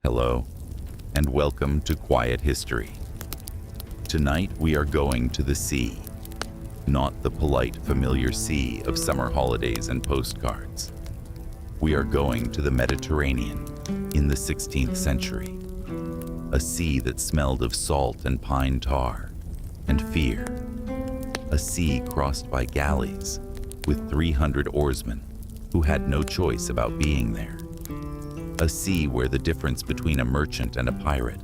Hello, and welcome to Quiet History. Tonight we are going to the sea. Not the polite, familiar sea of summer holidays and postcards. We are going to the Mediterranean in the 16th century. A sea that smelled of salt and pine tar and fear. A sea crossed by galleys with 300 oarsmen who had no choice about being there. A sea where the difference between a merchant and a pirate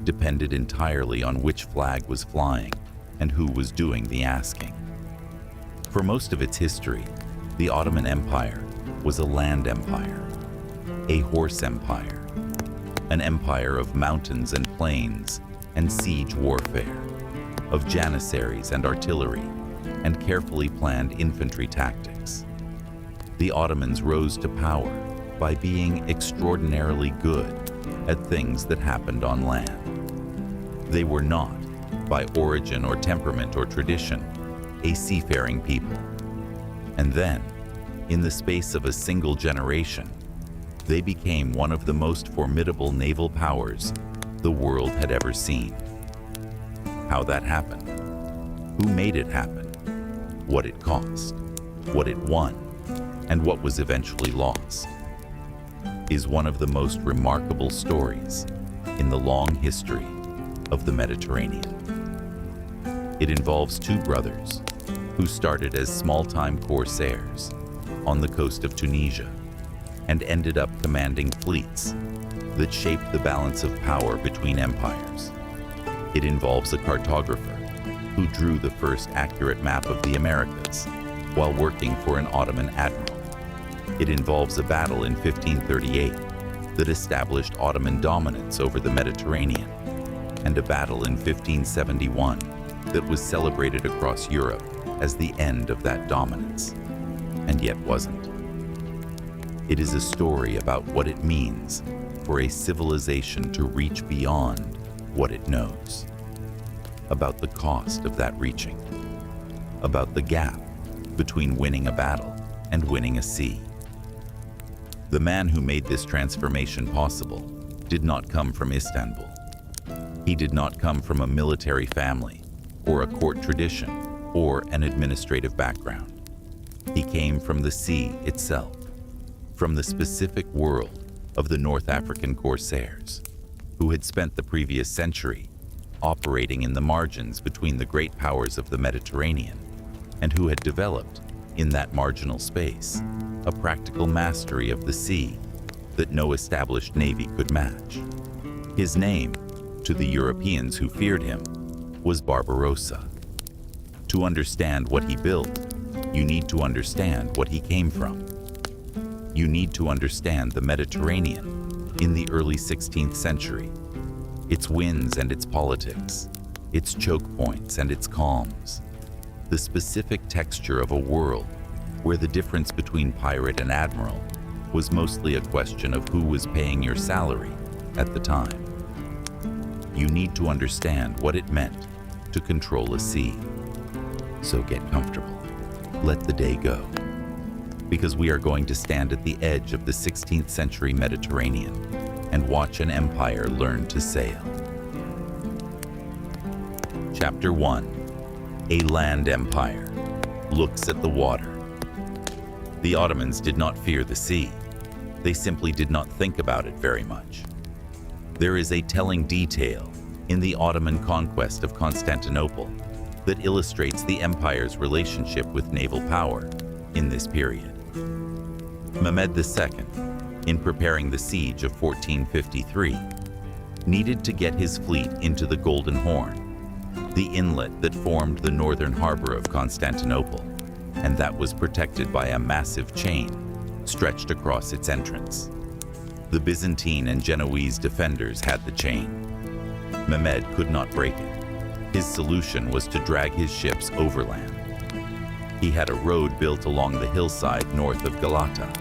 depended entirely on which flag was flying and who was doing the asking. For most of its history, the Ottoman Empire was a land empire, a horse empire, an empire of mountains and plains and siege warfare, of janissaries and artillery, and carefully planned infantry tactics. The Ottomans rose to power by being extraordinarily good at things that happened on land. They were not, by origin or temperament or tradition, a seafaring people. And then, in the space of a single generation, they became one of the most formidable naval powers the world had ever seen. How that happened, who made it happen, what it cost, what it won, and what was eventually lost, is one of the most remarkable stories in the long history of the Mediterranean. It involves two brothers who started as small-time corsairs on the coast of Tunisia and ended up commanding fleets that shaped the balance of power between empires. It involves a cartographer who drew the first accurate map of the Americas while working for an Ottoman admiral. It involves a battle in 1538 that established Ottoman dominance over the Mediterranean, and a battle in 1571 that was celebrated across Europe as the end of that dominance, and yet wasn't. It is a story about what it means for a civilization to reach beyond what it knows, about the cost of that reaching, about the gap between winning a battle and winning a sea. The man who made this transformation possible did not come from Istanbul. He did not come from a military family, or a court tradition, or an administrative background. He came from the sea itself, from the specific world of the North African corsairs, who had spent the previous century operating in the margins between the great powers of the Mediterranean, and who had developed, in that marginal space, a practical mastery of the sea that no established navy could match. His name, to the Europeans who feared him, was Barbarossa. To understand what he built, you need to understand what he came from. You need to understand the Mediterranean in the early 16th century, its winds and its politics, its choke points and its calms, the specific texture of a world where the difference between pirate and admiral was mostly a question of who was paying your salary at the time. You need to understand what it meant to control a sea. So get comfortable. Let the day go. Because we are going to stand at the edge of the 16th century Mediterranean and watch an empire learn to sail. Chapter 1. A land empire looks at the water. The Ottomans did not fear the sea. They simply did not think about it very much. There is a telling detail in the Ottoman conquest of Constantinople that illustrates the empire's relationship with naval power in this period. Mehmed II, in preparing the siege of 1453, needed to get his fleet into the Golden Horn, the inlet that formed the northern harbor of Constantinople, and that was protected by a massive chain stretched across its entrance. The Byzantine and Genoese defenders had the chain. Mehmed could not break it. His solution was to drag his ships overland. He had a road built along the hillside north of Galata,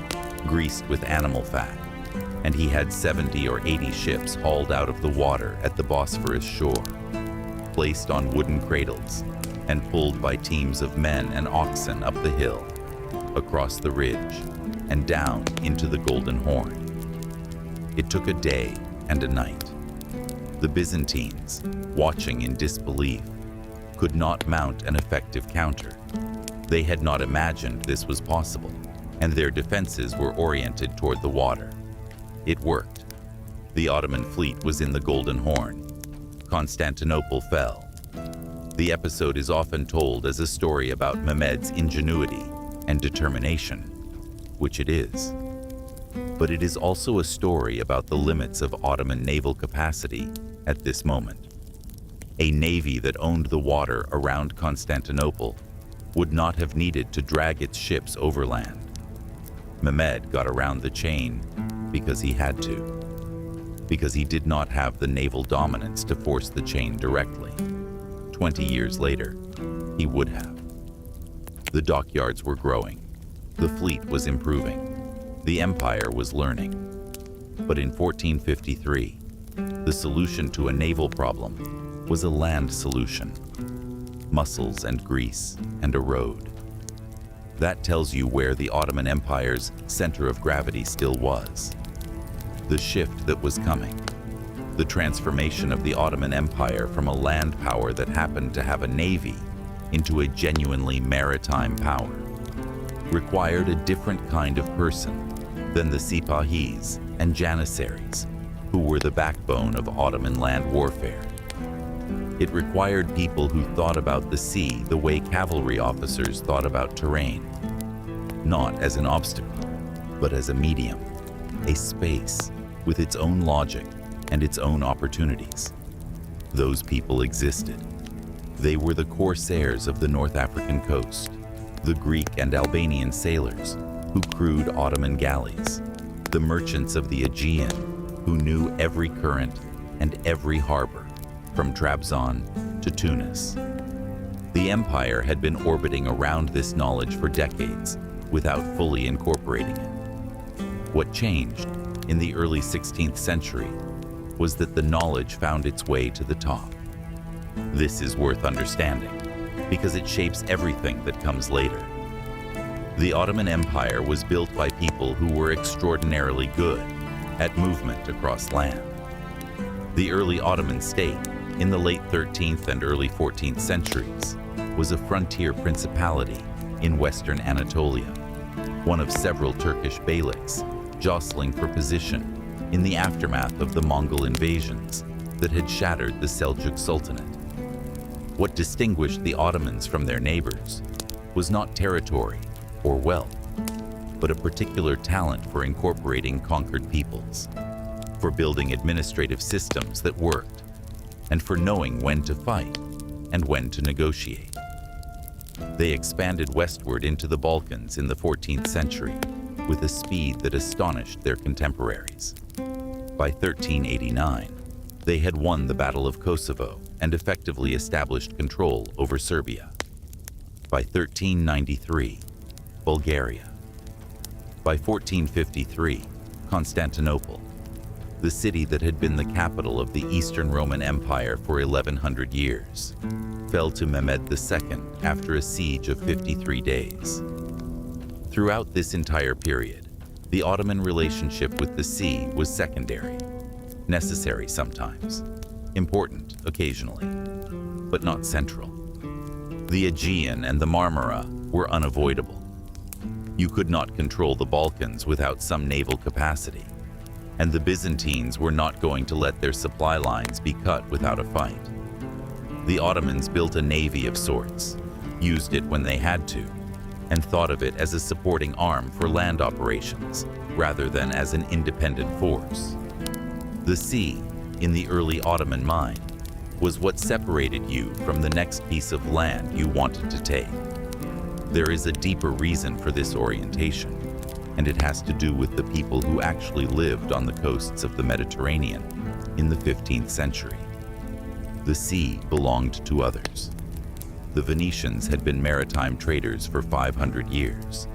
greased with animal fat, and he had 70 or 80 ships hauled out of the water at the Bosphorus shore, placed on wooden cradles, and pulled by teams of men and oxen up the hill, across the ridge, and down into the Golden Horn. It took a day and a night. The Byzantines, watching in disbelief, could not mount an effective counter. They had not imagined this was possible, and their defenses were oriented toward the water. It worked. The Ottoman fleet was in the Golden Horn. Constantinople fell. The episode is often told as a story about Mehmed's ingenuity and determination, which it is. But it is also a story about the limits of Ottoman naval capacity at this moment. A navy that owned the water around Constantinople would not have needed to drag its ships overland. Mehmed got around the chain because he had to, because he did not have the naval dominance to force the chain directly. 20 years later, he would have. The dockyards were growing. The fleet was improving. The empire was learning. But in 1453, the solution to a naval problem was a land solution. Mussels and grease and a road. That tells you where the Ottoman Empire's center of gravity still was. The shift that was coming. The transformation of the Ottoman Empire from a land power that happened to have a navy into a genuinely maritime power required a different kind of person than the Sipahis and Janissaries, who were the backbone of Ottoman land warfare. It required people who thought about the sea the way cavalry officers thought about terrain, not as an obstacle, but as a medium, a space with its own logic and its own opportunities. Those people existed. They were the corsairs of the North African coast, the Greek and Albanian sailors who crewed Ottoman galleys, the merchants of the Aegean who knew every current and every harbor, from Trabzon to Tunis. The empire had been orbiting around this knowledge for decades without fully incorporating it. What changed in the early 16th century was that the knowledge found its way to the top. This is worth understanding because it shapes everything that comes later. The Ottoman Empire was built by people who were extraordinarily good at movement across land. The early Ottoman state, in the late 13th and early 14th centuries, was a frontier principality in western Anatolia, one of several Turkish beyliks jostling for position in the aftermath of the Mongol invasions that had shattered the Seljuk Sultanate. What distinguished the Ottomans from their neighbors was not territory or wealth, but a particular talent for incorporating conquered peoples, for building administrative systems that worked, and for knowing when to fight and when to negotiate. They expanded westward into the Balkans in the 14th century with a speed that astonished their contemporaries. By 1389, they had won the Battle of Kosovo and effectively established control over Serbia. By 1393, Bulgaria. By 1453, Constantinople, the city that had been the capital of the Eastern Roman Empire for 1100 years, fell to Mehmed II after a siege of 53 days. Throughout this entire period, the Ottoman relationship with the sea was secondary, necessary sometimes, important occasionally, but not central. The Aegean and the Marmara were unavoidable. You could not control the Balkans without some naval capacity, and the Byzantines were not going to let their supply lines be cut without a fight. The Ottomans built a navy of sorts, used it when they had to, and thought of it as a supporting arm for land operations rather than as an independent force. The sea, in the early Ottoman mind, was what separated you from the next piece of land you wanted to take. There is a deeper reason for this orientation, and it has to do with the people who actually lived on the coasts of the Mediterranean in the 15th century. The sea belonged to others. The Venetians had been maritime traders for 500 years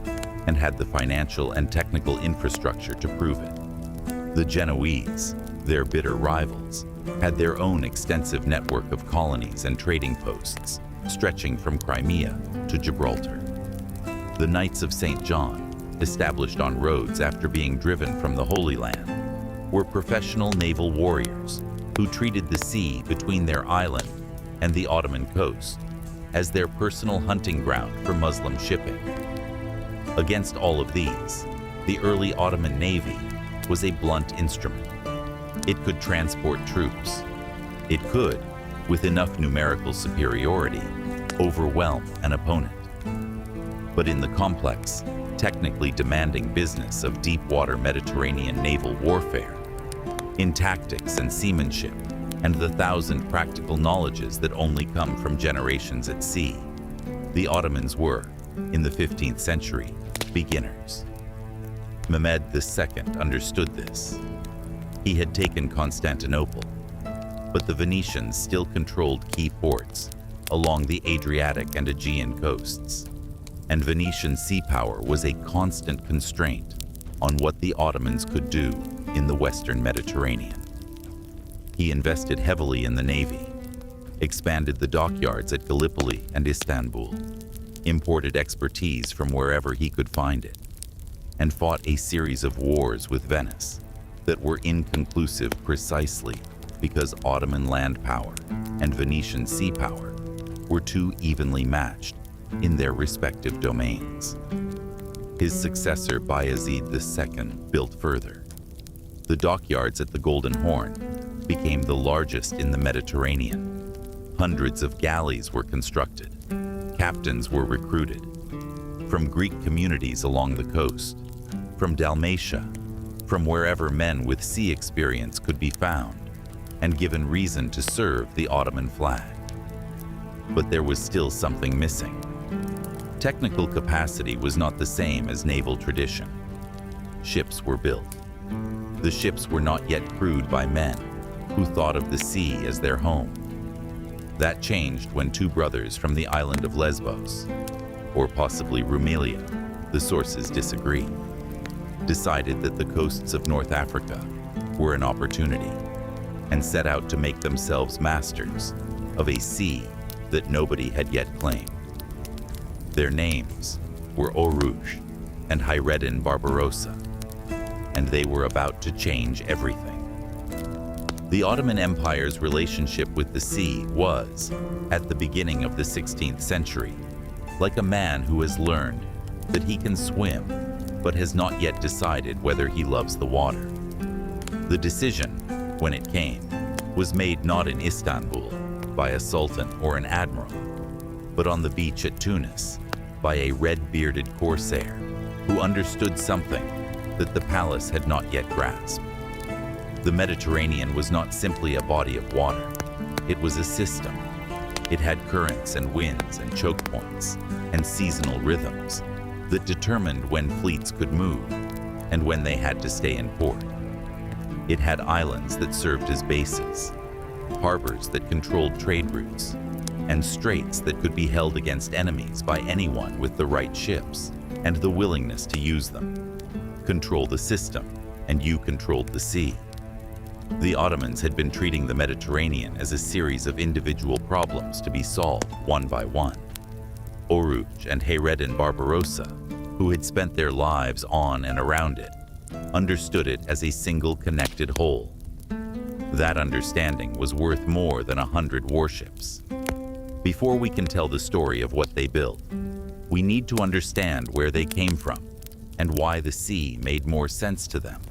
and had the financial and technical infrastructure to prove it. The Genoese, their bitter rivals, had their own extensive network of colonies and trading posts, stretching from Crimea to Gibraltar. The Knights of St. John, established on roads after being driven from the Holy Land, were professional naval warriors who treated the sea between their island and the Ottoman coast as their personal hunting ground for Muslim shipping. Against all of these, the early Ottoman Navy was a blunt instrument. It could transport troops. It could, with enough numerical superiority, overwhelm an opponent. But in the complex, technically demanding business of deep-water Mediterranean naval warfare, in tactics and seamanship, and the thousand practical knowledges that only come from generations at sea, the Ottomans were, in the 15th century, beginners. Mehmed II understood this. He had taken Constantinople, but the Venetians still controlled key ports along the Adriatic and Aegean coasts, and Venetian sea power was a constant constraint on what the Ottomans could do in the Western Mediterranean. He invested heavily in the navy, expanded the dockyards at Gallipoli and Istanbul, imported expertise from wherever he could find it, and fought a series of wars with Venice that were inconclusive precisely because Ottoman land power and Venetian sea power were too evenly matched in their respective domains. His successor, Bayezid II, built further. The dockyards at the Golden Horn became the largest in the Mediterranean. Hundreds of galleys were constructed. Captains were recruited from Greek communities along the coast, from Dalmatia, from wherever men with sea experience could be found, and given reason to serve the Ottoman flag. But there was still something missing. Technical capacity was not the same as naval tradition. Ships were built. The ships were not yet crewed by men who thought of the sea as their home. That changed when two brothers from the island of Lesbos, or possibly Rumelia, the sources disagree, decided that the coasts of North Africa were an opportunity and set out to make themselves masters of a sea that nobody had yet claimed. Their names were Oruç and Hayreddin Barbarossa, and they were about to change everything. The Ottoman Empire's relationship with the sea was, at the beginning of the 16th century, like a man who has learned that he can swim, but has not yet decided whether he loves the water. The decision, when it came, was made not in Istanbul by a sultan or an admiral, but on the beach at Tunis by a red-bearded corsair who understood something that the palace had not yet grasped. The Mediterranean was not simply a body of water. It was a system. It had currents and winds and choke points and seasonal rhythms that determined when fleets could move and when they had to stay in port. It had islands that served as bases, harbors that controlled trade routes, and straits that could be held against enemies by anyone with the right ships and the willingness to use them. Control the system, and you controlled the sea. The Ottomans had been treating the Mediterranean as a series of individual problems to be solved one by one. Oruç and Hayreddin Barbarossa, who had spent their lives on and around it, understood it as a single connected whole. That understanding was worth more than 100 warships. Before we can tell the story of what they built, we need to understand where they came from and why the sea made more sense to them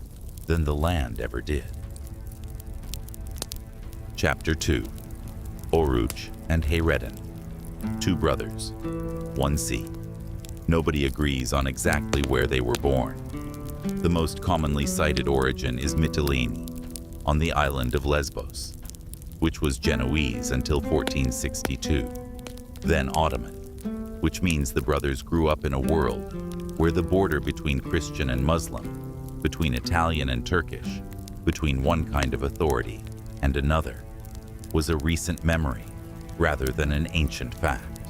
than the land ever did. Chapter 2. Oruç and Hayreddin. Two brothers, one sea. Nobody agrees on exactly where they were born. The most commonly cited origin is Mytilene, on the island of Lesbos, which was Genoese until 1462, then Ottoman, which means the brothers grew up in a world where the border between Christian and Muslim, between Italian and Turkish, between one kind of authority and another, was a recent memory rather than an ancient fact.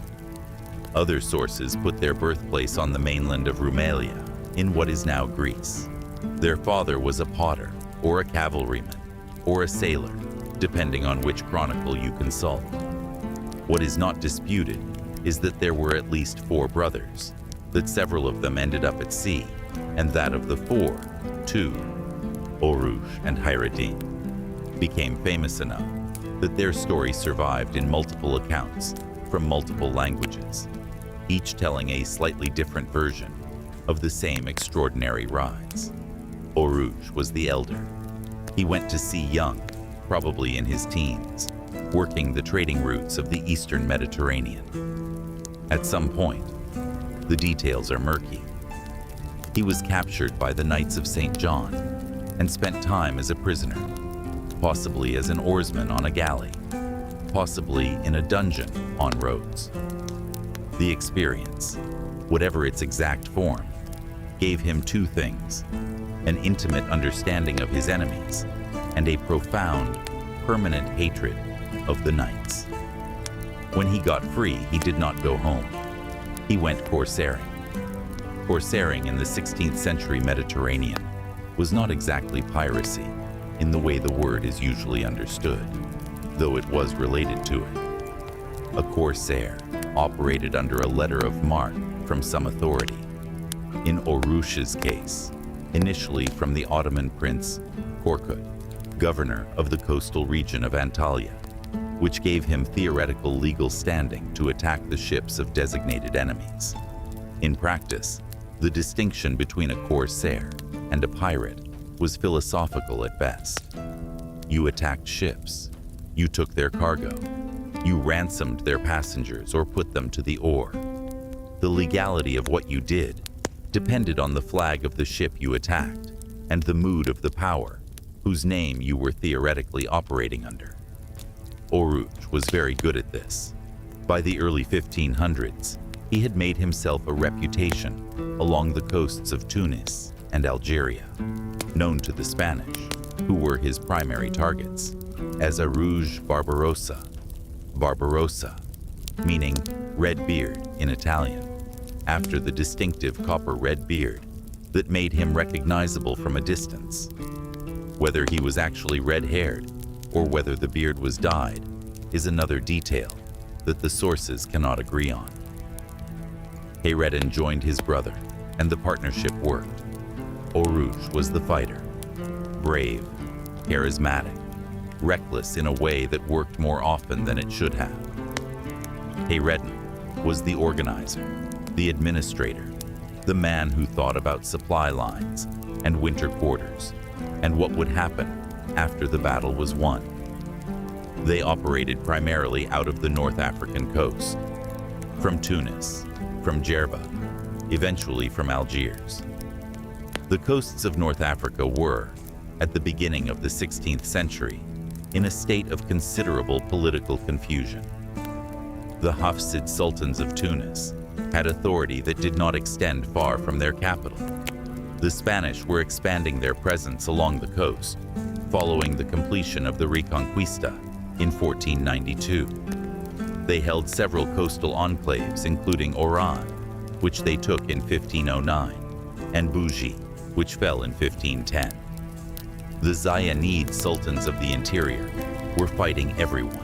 Other sources put their birthplace on the mainland of Rumelia, in what is now Greece. Their father was a potter, or a cavalryman, or a sailor, depending on which chronicle you consult. What is not disputed is that there were at least 4 brothers, that several of them ended up at sea, and that of the 4, 2, Oruç and Hayreddin, became famous enough that their story survived in multiple accounts from multiple languages, each telling a slightly different version of the same extraordinary rise. Oruç was the elder. He went to sea young, probably in his teens, working the trading routes of the Eastern Mediterranean. At some point, the details are murky. He was captured by the Knights of St. John and spent time as a prisoner, possibly as an oarsman on a galley, possibly in a dungeon on Rhodes. The experience, whatever its exact form, gave him two things: an intimate understanding of his enemies and a profound, permanent hatred of the knights. When he got free, he did not go home. He went corsairing. Corsairing in the 16th century Mediterranean was not exactly piracy in the way the word is usually understood, though it was related to it. A corsair operated under a letter of marque from some authority. In Oruç's case, initially from the Ottoman prince Turgut, governor of the coastal region of Antalya, which gave him theoretical legal standing to attack the ships of designated enemies. In practice, the distinction between a corsair and a pirate was philosophical at best. You attacked ships, you took their cargo, you ransomed their passengers or put them to the oar. The legality of what you did depended on the flag of the ship you attacked and the mood of the power whose name you were theoretically operating under. Oruç was very good at this. By the early 1500s, he had made himself a reputation along the coasts of Tunis and Algeria, known to the Spanish, who were his primary targets, as Hayreddin Barbarossa, Barbarossa, meaning red beard in Italian, after the distinctive copper-red beard that made him recognizable from a distance. Whether he was actually red-haired or whether the beard was dyed is another detail that the sources cannot agree on. Hayreddin joined his brother, and the partnership worked. Oruç was the fighter, brave, charismatic, reckless in a way that worked more often than it should have. Hayreddin was the organizer, the administrator, the man who thought about supply lines and winter quarters, and what would happen after the battle was won. They operated primarily out of the North African coast, from Tunis, from Djerba, eventually from Algiers. The coasts of North Africa were, at the beginning of the 16th century, in a state of considerable political confusion. The Hafsid sultans of Tunis had authority that did not extend far from their capital. The Spanish were expanding their presence along the coast, following the completion of the Reconquista in 1492. They held several coastal enclaves, including Oran, which they took in 1509, and Bougie, which fell in 1510. The Zayanid sultans of the interior were fighting everyone.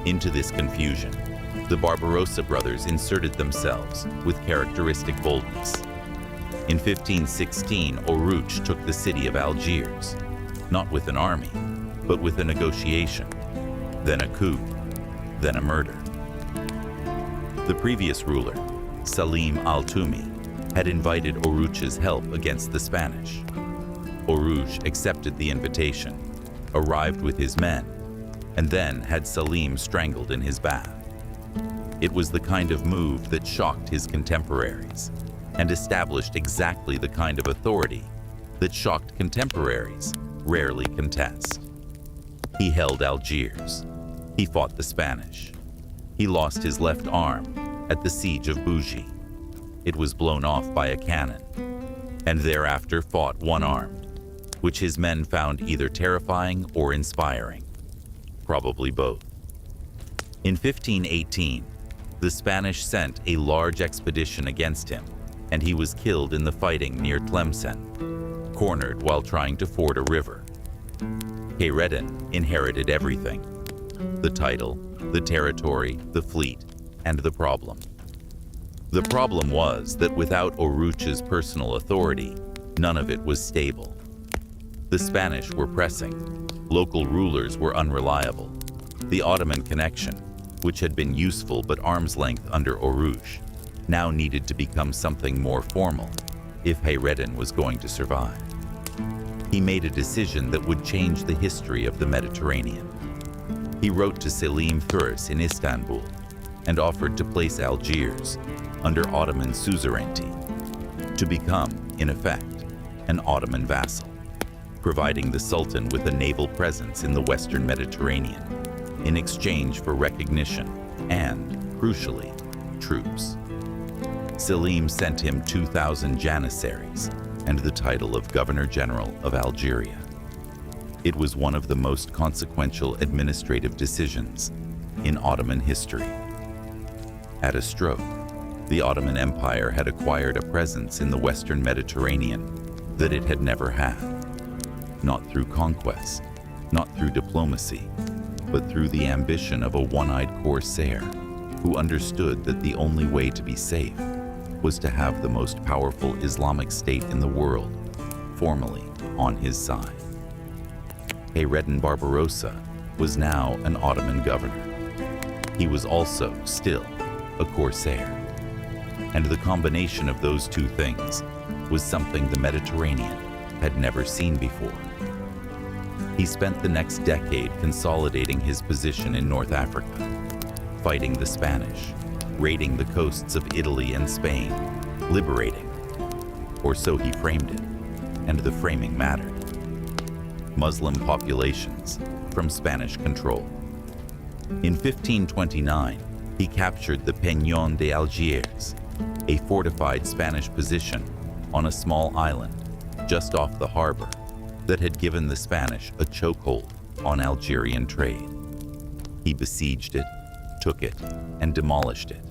Into this confusion, the Barbarossa brothers inserted themselves with characteristic boldness. In 1516, Oruç took the city of Algiers, not with an army, but with a negotiation, then a coup, then a murder. The previous ruler, Salim al-Tumi, had invited Oruç's help against the Spanish. Oruç accepted the invitation, arrived with his men, and then had Salim strangled in his bath. It was the kind of move that shocked his contemporaries and established exactly the kind of authority that shocked contemporaries rarely contest. He held Algiers. He fought the Spanish. He lost his left arm at the siege of Bougie. It was blown off by a cannon, and thereafter fought one-armed, which his men found either terrifying or inspiring, probably both. In 1518, the Spanish sent a large expedition against him, and he was killed in the fighting near Tlemcen, cornered while trying to ford a river. Hayreddin inherited everything: the title, the territory, the fleet, and the problem. The problem was that without Oruç's personal authority, none of it was stable. The Spanish were pressing. Local rulers were unreliable. The Ottoman connection, which had been useful but arm's length under Oruç, now needed to become something more formal if Hayreddin was going to survive. He made a decision that would change the history of the Mediterranean. He wrote to Selim Furs in Istanbul and offered to place Algiers under Ottoman suzerainty, to become, in effect, an Ottoman vassal, providing the Sultan with a naval presence in the Western Mediterranean in exchange for recognition and, crucially, troops. Selim sent him 2,000 janissaries and the title of Governor-General of Algeria. It was one of the most consequential administrative decisions in Ottoman history. At a stroke, the Ottoman Empire had acquired a presence in the Western Mediterranean that it had never had. Not through conquest, not through diplomacy, but through the ambition of a one-eyed corsair who understood that the only way to be safe was to have the most powerful Islamic state in the world formally on his side. Hayreddin Barbarossa was now an Ottoman governor. He was also, still, a corsair. And the combination of those two things was something the Mediterranean had never seen before. He spent the next decade consolidating his position in North Africa, fighting the Spanish, raiding the coasts of Italy and Spain, liberating, or so he framed it, and the framing mattered, Muslim populations from Spanish control. In 1529, he captured the Peñón de Algiers, a fortified Spanish position on a small island just off the harbor that had given the Spanish a chokehold on Algerian trade. He besieged it, took it, and demolished it,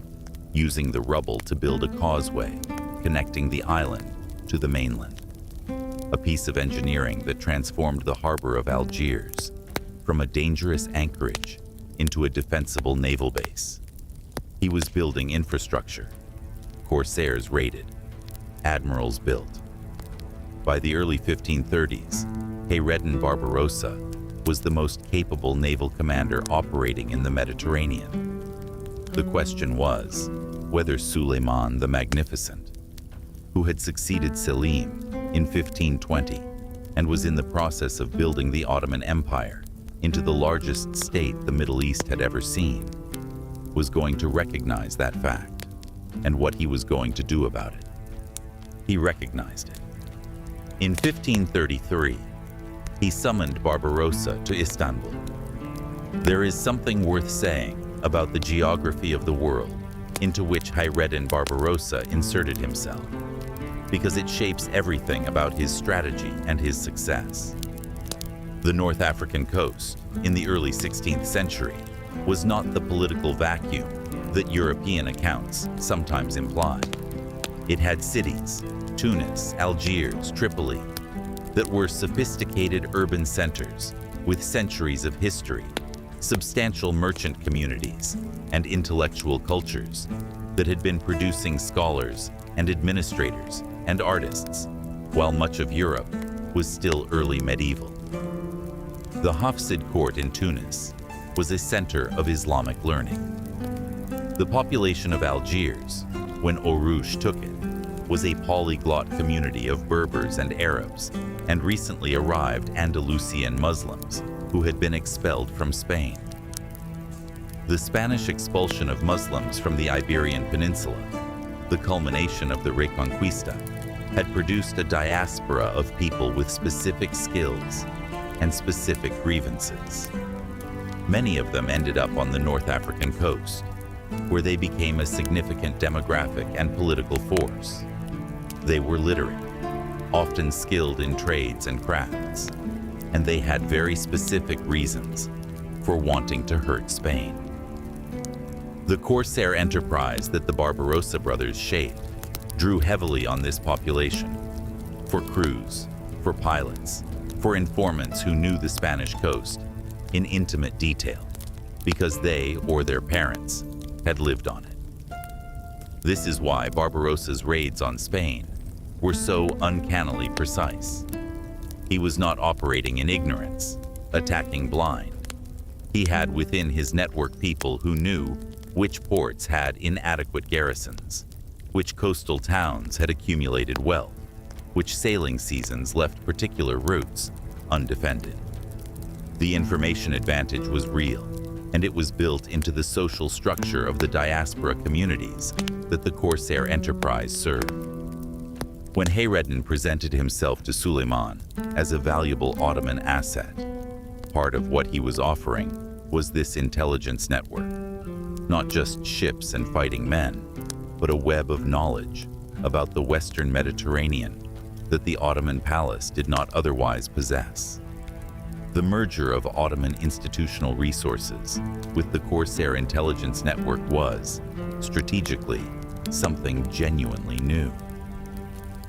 using the rubble to build a causeway connecting the island to the mainland, a piece of engineering that transformed the harbor of Algiers from a dangerous anchorage into a defensible naval base. He was building infrastructure. Corsairs raided. Admirals built. By the early 1530s, Hayreddin Barbarossa was the most capable naval commander operating in the Mediterranean. The question was whether Suleiman the Magnificent, who had succeeded Selim in 1520 and was in the process of building the Ottoman Empire into the largest state the Middle East had ever seen, was going to recognize that fact and what he was going to do about it. He recognized it. In 1533, he summoned Barbarossa to Istanbul. There is something worth saying about the geography of the world into which Hayreddin Barbarossa inserted himself, because it shapes everything about his strategy and his success. The North African coast, in the early 16th century, was not the political vacuum that European accounts sometimes imply. It had cities, Tunis, Algiers, Tripoli, that were sophisticated urban centers with centuries of history, substantial merchant communities, and intellectual cultures that had been producing scholars and administrators and artists, while much of Europe was still early medieval. The Hafsid court in Tunis was a center of Islamic learning. The population of Algiers, when Oruç took it, was a polyglot community of Berbers and Arabs and recently arrived Andalusian Muslims who had been expelled from Spain. The Spanish expulsion of Muslims from the Iberian Peninsula, the culmination of the Reconquista, had produced a diaspora of people with specific skills and specific grievances. Many of them ended up on the North African coast, where they became a significant demographic and political force. They were literate, often skilled in trades and crafts, and they had very specific reasons for wanting to hurt Spain. The corsair enterprise that the Barbarossa brothers shaped drew heavily on this population, for crews, for pilots, for informants who knew the Spanish coast in intimate detail, because they or their parents had lived on it. This is why Barbarossa's raids on Spain were so uncannily precise. He was not operating in ignorance, attacking blind. He had within his network people who knew which ports had inadequate garrisons, which coastal towns had accumulated wealth, which sailing seasons left particular routes undefended. The information advantage was real, and it was built into the social structure of the diaspora communities that the Corsair enterprise served. When Hayreddin presented himself to Suleiman as a valuable Ottoman asset, part of what he was offering was this intelligence network. Not just ships and fighting men, but a web of knowledge about the Western Mediterranean that the Ottoman palace did not otherwise possess. The merger of Ottoman institutional resources with the Corsair intelligence network was, strategically, something genuinely new.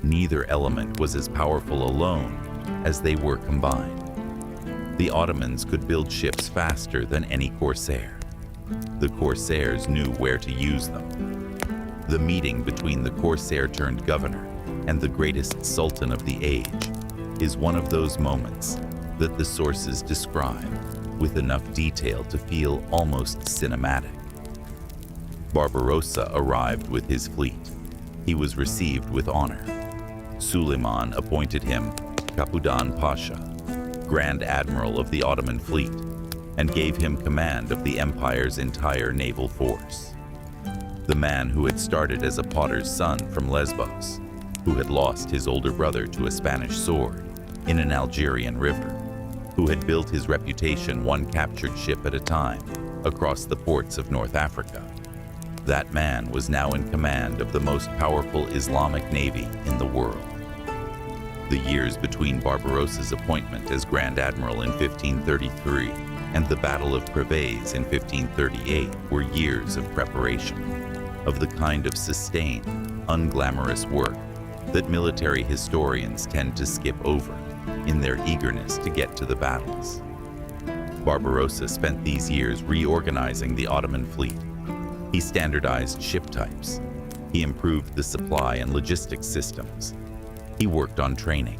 Neither element was as powerful alone as they were combined. The Ottomans could build ships faster than any Corsair. The Corsairs knew where to use them. The meeting between the Corsair-turned-governor and the greatest sultan of the age is one of those moments that the sources describe with enough detail to feel almost cinematic. Barbarossa arrived with his fleet. He was received with honor. Suleiman appointed him Kapudan Pasha, Grand Admiral of the Ottoman fleet, and gave him command of the empire's entire naval force. The man who had started as a potter's son from Lesbos, who had lost his older brother to a Spanish sword in an Algerian river, who had built his reputation one captured ship at a time across the ports of North Africa. That man was now in command of the most powerful Islamic navy in the world. The years between Barbarossa's appointment as Grand Admiral in 1533 and the Battle of Preveze in 1538 were years of preparation, of the kind of sustained, unglamorous work that military historians tend to skip over in their eagerness to get to the battles. Barbarossa spent these years reorganizing the Ottoman fleet. He standardized ship types. He improved the supply and logistics systems. He worked on training,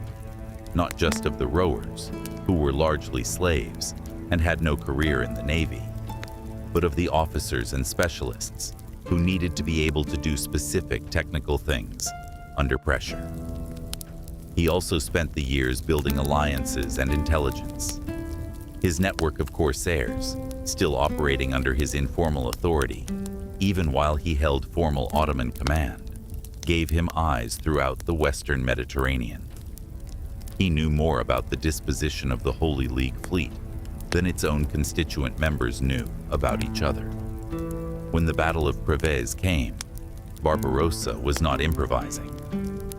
not just of the rowers, who were largely slaves and had no career in the Navy, but of the officers and specialists who needed to be able to do specific technical things under pressure. He also spent the years building alliances and intelligence. His network of corsairs, still operating under his informal authority, even while he held formal Ottoman command, gave him eyes throughout the Western Mediterranean. He knew more about the disposition of the Holy League fleet than its own constituent members knew about each other. When the Battle of Preveze came, Barbarossa was not improvising.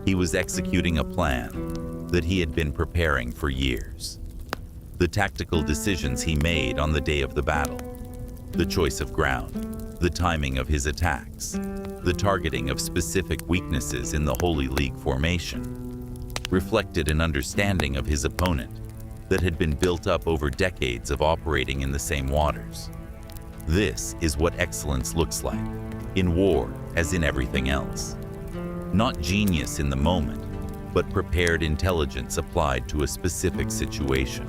He was executing a plan that he had been preparing for years. The tactical decisions he made on the day of the battle, the choice of ground, the timing of his attacks, the targeting of specific weaknesses in the Holy League formation, reflected an understanding of his opponent that had been built up over decades of operating in the same waters. This is what excellence looks like, in war as in everything else. Not genius in the moment, but prepared intelligence applied to a specific situation.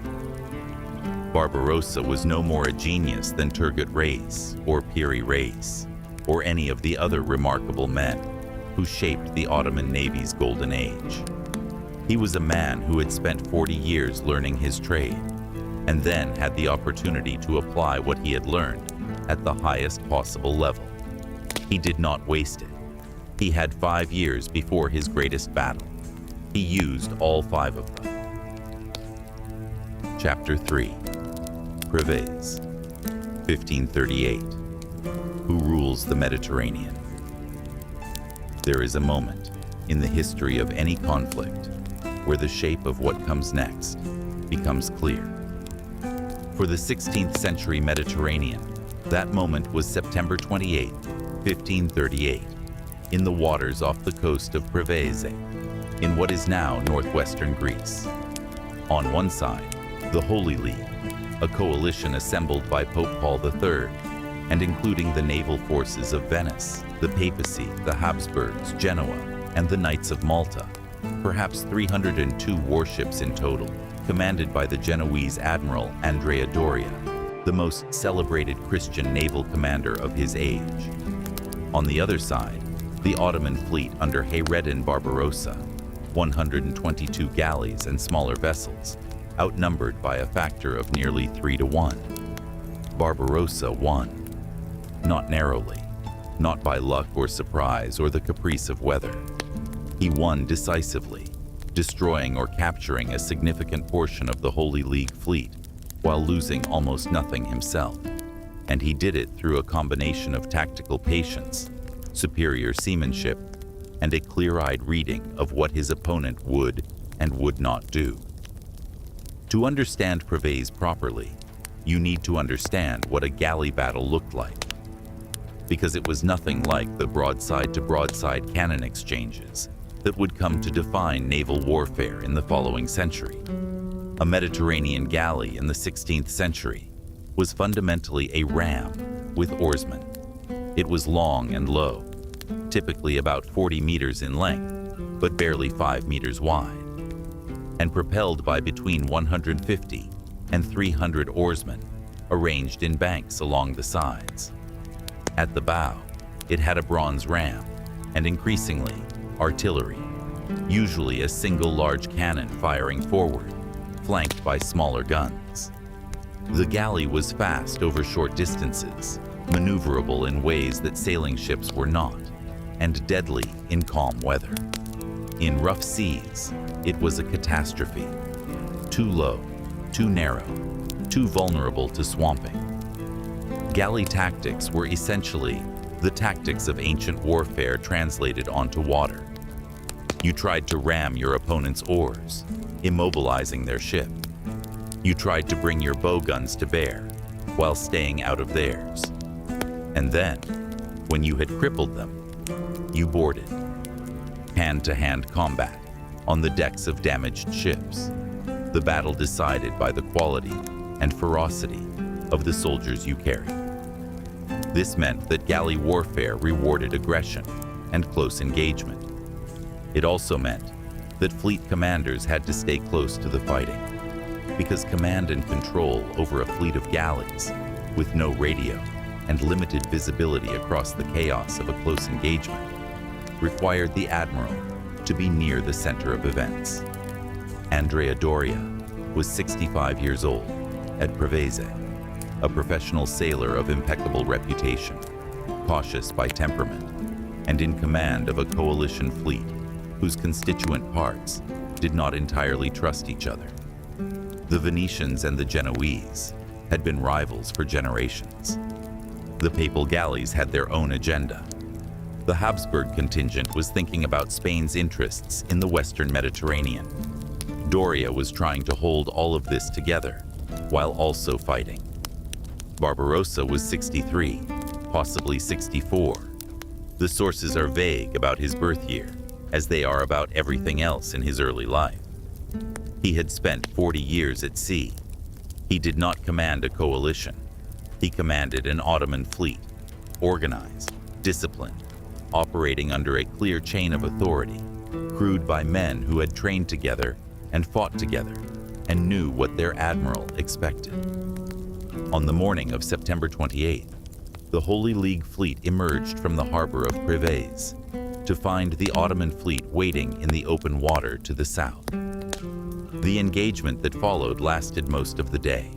Barbarossa was no more a genius than Turgut Reis or Piri Reis, or any of the other remarkable men who shaped the Ottoman Navy's golden age. He was a man who had spent 40 years learning his trade, and then had the opportunity to apply what he had learned at the highest possible level. He did not waste it. He had 5 years before his greatest battle. He used all 5 of them. Chapter 3. Preveze, 1538. Who rules the Mediterranean? There is a moment in the history of any conflict where the shape of what comes next becomes clear. For the 16th century Mediterranean, that moment was September 28, 1538, in the waters off the coast of Preveze, in what is now northwestern Greece. On one side, the Holy League, a coalition assembled by Pope Paul III, and including the naval forces of Venice, the papacy, the Habsburgs, Genoa, and the Knights of Malta, perhaps 302 warships in total, commanded by the Genoese Admiral Andrea Doria, the most celebrated Christian naval commander of his age. On the other side, the Ottoman fleet under Hayreddin Barbarossa, 122 galleys and smaller vessels, outnumbered by a factor of nearly 3-1. Barbarossa won, not narrowly, not by luck or surprise or the caprice of weather. He won decisively, destroying or capturing a significant portion of the Holy League fleet while losing almost nothing himself. And he did it through a combination of tactical patience, superior seamanship, and a clear-eyed reading of what his opponent would and would not do. To understand Preveze properly, you need to understand what a galley battle looked like, because it was nothing like the broadside-to-broadside cannon exchanges that would come to define naval warfare in the following century. A Mediterranean galley in the 16th century was fundamentally a ram with oarsmen. It was long and low, typically about 40 meters in length, but barely 5 meters wide, and propelled by between 150 and 300 oarsmen arranged in banks along the sides. At the bow, it had a bronze ram and increasingly artillery, usually a single large cannon firing forward, flanked by smaller guns. The galley was fast over short distances, maneuverable in ways that sailing ships were not, and deadly in calm weather. In rough seas, it was a catastrophe. Too low, too narrow, too vulnerable to swamping. Galley tactics were essentially the tactics of ancient warfare translated onto water. You tried to ram your opponent's oars, immobilizing their ship. You tried to bring your bow guns to bear while staying out of theirs. And then, when you had crippled them, you boarded. Hand-to-hand combat on the decks of damaged ships. The battle decided by the quality and ferocity of the soldiers you carried. This meant that galley warfare rewarded aggression and close engagement. It also meant that fleet commanders had to stay close to the fighting, because command and control over a fleet of galleys with no radio and limited visibility across the chaos of a close engagement required the admiral to be near the center of events. Andrea Doria was 65 years old at Preveze, a professional sailor of impeccable reputation, cautious by temperament, and in command of a coalition fleet whose constituent parts did not entirely trust each other. The Venetians and the Genoese had been rivals for generations. The papal galleys had their own agenda. The Habsburg contingent was thinking about Spain's interests in the Western Mediterranean. Doria was trying to hold all of this together while also fighting. Barbarossa was 63, possibly 64. The sources are vague about his birth year, as they are about everything else in his early life. He had spent 40 years at sea. He did not command a coalition. He commanded an Ottoman fleet, organized, disciplined, operating under a clear chain of authority, crewed by men who had trained together and fought together and knew what their admiral expected. On the morning of September 28th, the Holy League fleet emerged from the harbor of Preveze to find the Ottoman fleet waiting in the open water to the south. The engagement that followed lasted most of the day.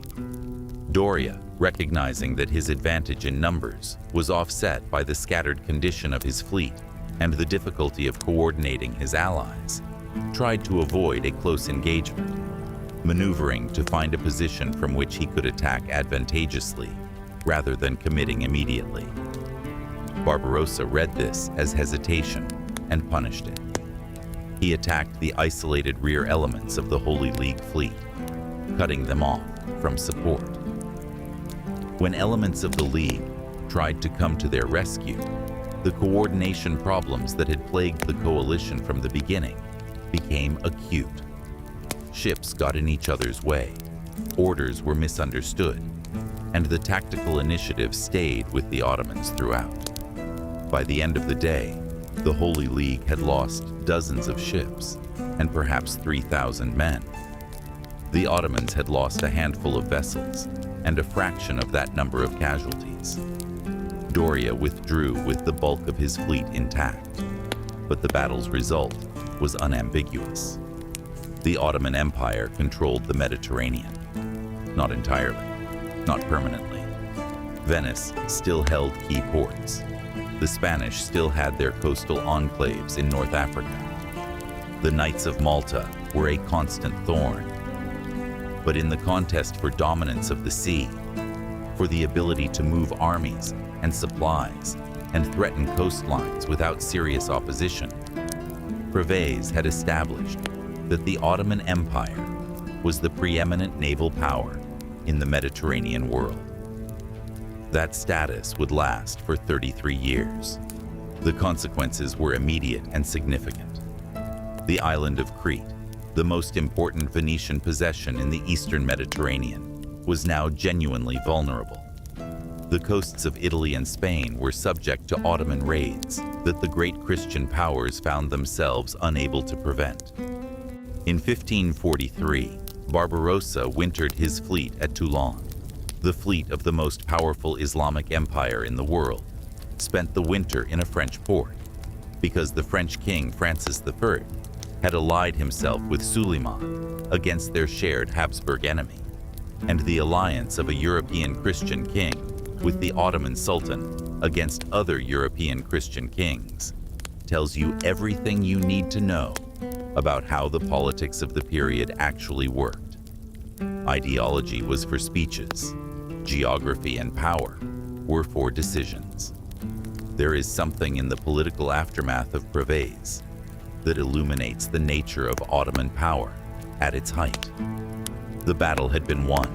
Doria, recognizing that his advantage in numbers was offset by the scattered condition of his fleet and the difficulty of coordinating his allies, tried to avoid a close engagement, maneuvering to find a position from which he could attack advantageously rather than committing immediately. Barbarossa read this as hesitation and punished it. He attacked the isolated rear elements of the Holy League fleet, cutting them off from support. When elements of the League tried to come to their rescue, the coordination problems that had plagued the coalition from the beginning became acute. Ships got in each other's way, orders were misunderstood, and the tactical initiative stayed with the Ottomans throughout. By the end of the day, the Holy League had lost dozens of ships and perhaps 3,000 men. The Ottomans had lost a handful of vessels and a fraction of that number of casualties. Doria withdrew with the bulk of his fleet intact, but the battle's result was unambiguous. The Ottoman Empire controlled the Mediterranean. Not entirely, not permanently. Venice still held key ports. The Spanish still had their coastal enclaves in North Africa. The Knights of Malta were a constant thorn. But in the contest for dominance of the sea, for the ability to move armies and supplies and threaten coastlines without serious opposition, Preveze had established that the Ottoman Empire was the preeminent naval power in the Mediterranean world. That status would last for 33 years. The consequences were immediate and significant. The island of Crete, the most important Venetian possession in the eastern Mediterranean, was now genuinely vulnerable. The coasts of Italy and Spain were subject to Ottoman raids that the great Christian powers found themselves unable to prevent. In 1543, Barbarossa wintered his fleet at Toulon. The fleet of the most powerful Islamic empire in the world spent the winter in a French port because the French king Francis I had allied himself with Suleiman against their shared Habsburg enemy, and the alliance of a European Christian king with the Ottoman Sultan against other European Christian kings tells you everything you need to know about how the politics of the period actually worked. Ideology was for speeches. Geography and power were for decisions. There is something in the political aftermath of Preveze that illuminates the nature of Ottoman power at its height. The battle had been won.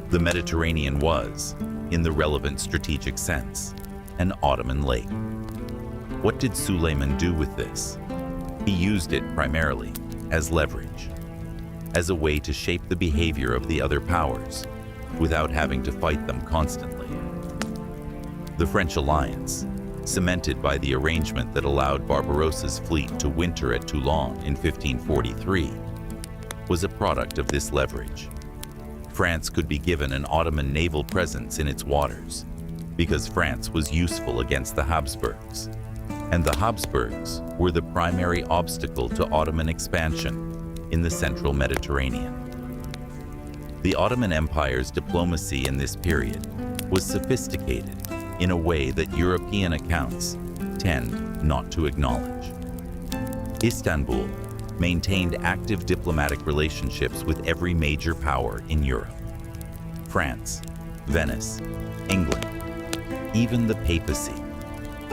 The Mediterranean was, in the relevant strategic sense, an Ottoman lake. What did Suleiman do with this? He used it primarily as leverage, as a way to shape the behavior of the other powers without having to fight them constantly. The French alliance, cemented by the arrangement that allowed Barbarossa's fleet to winter at Toulon in 1543, was a product of this leverage. France could be given an Ottoman naval presence in its waters because France was useful against the Habsburgs, and the Habsburgs were the primary obstacle to Ottoman expansion in the central Mediterranean. The Ottoman Empire's diplomacy in this period was sophisticated in a way that European accounts tend not to acknowledge. Istanbul maintained active diplomatic relationships with every major power in Europe: France, Venice, England, even the papacy,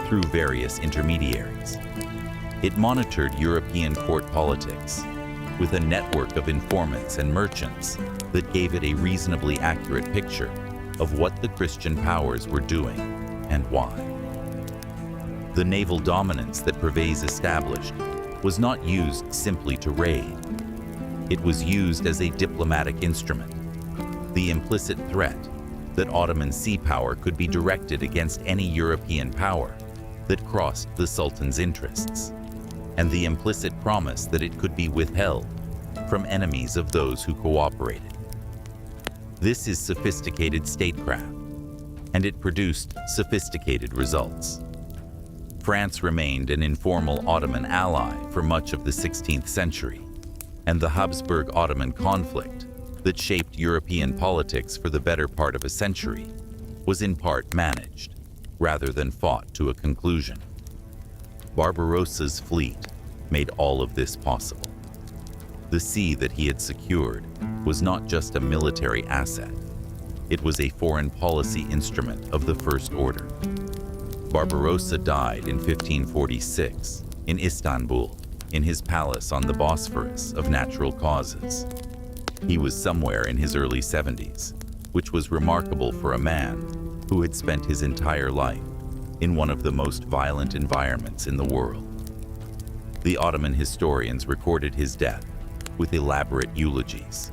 through various intermediaries. It monitored European court politics with a network of informants and merchants that gave it a reasonably accurate picture of what the Christian powers were doing and why. The naval dominance that Preveze established was not used simply to raid. It was used as a diplomatic instrument. The implicit threat that Ottoman sea power could be directed against any European power that crossed the Sultan's interests, and the implicit promise that it could be withheld from enemies of those who cooperated. This is sophisticated statecraft, and it produced sophisticated results. France remained an informal Ottoman ally for much of the 16th century, and the Habsburg-Ottoman conflict that shaped European politics for the better part of a century was in part managed, rather than fought to a conclusion. Barbarossa's fleet made all of this possible. The sea that he had secured was not just a military asset. It was a foreign policy instrument of the first order. Barbarossa died in 1546 in Istanbul, in his palace on the Bosphorus, of natural causes. He was somewhere in his early 70s, which was remarkable for a man who had spent his entire life in one of the most violent environments in the world. The Ottoman historians recorded his death with elaborate eulogies.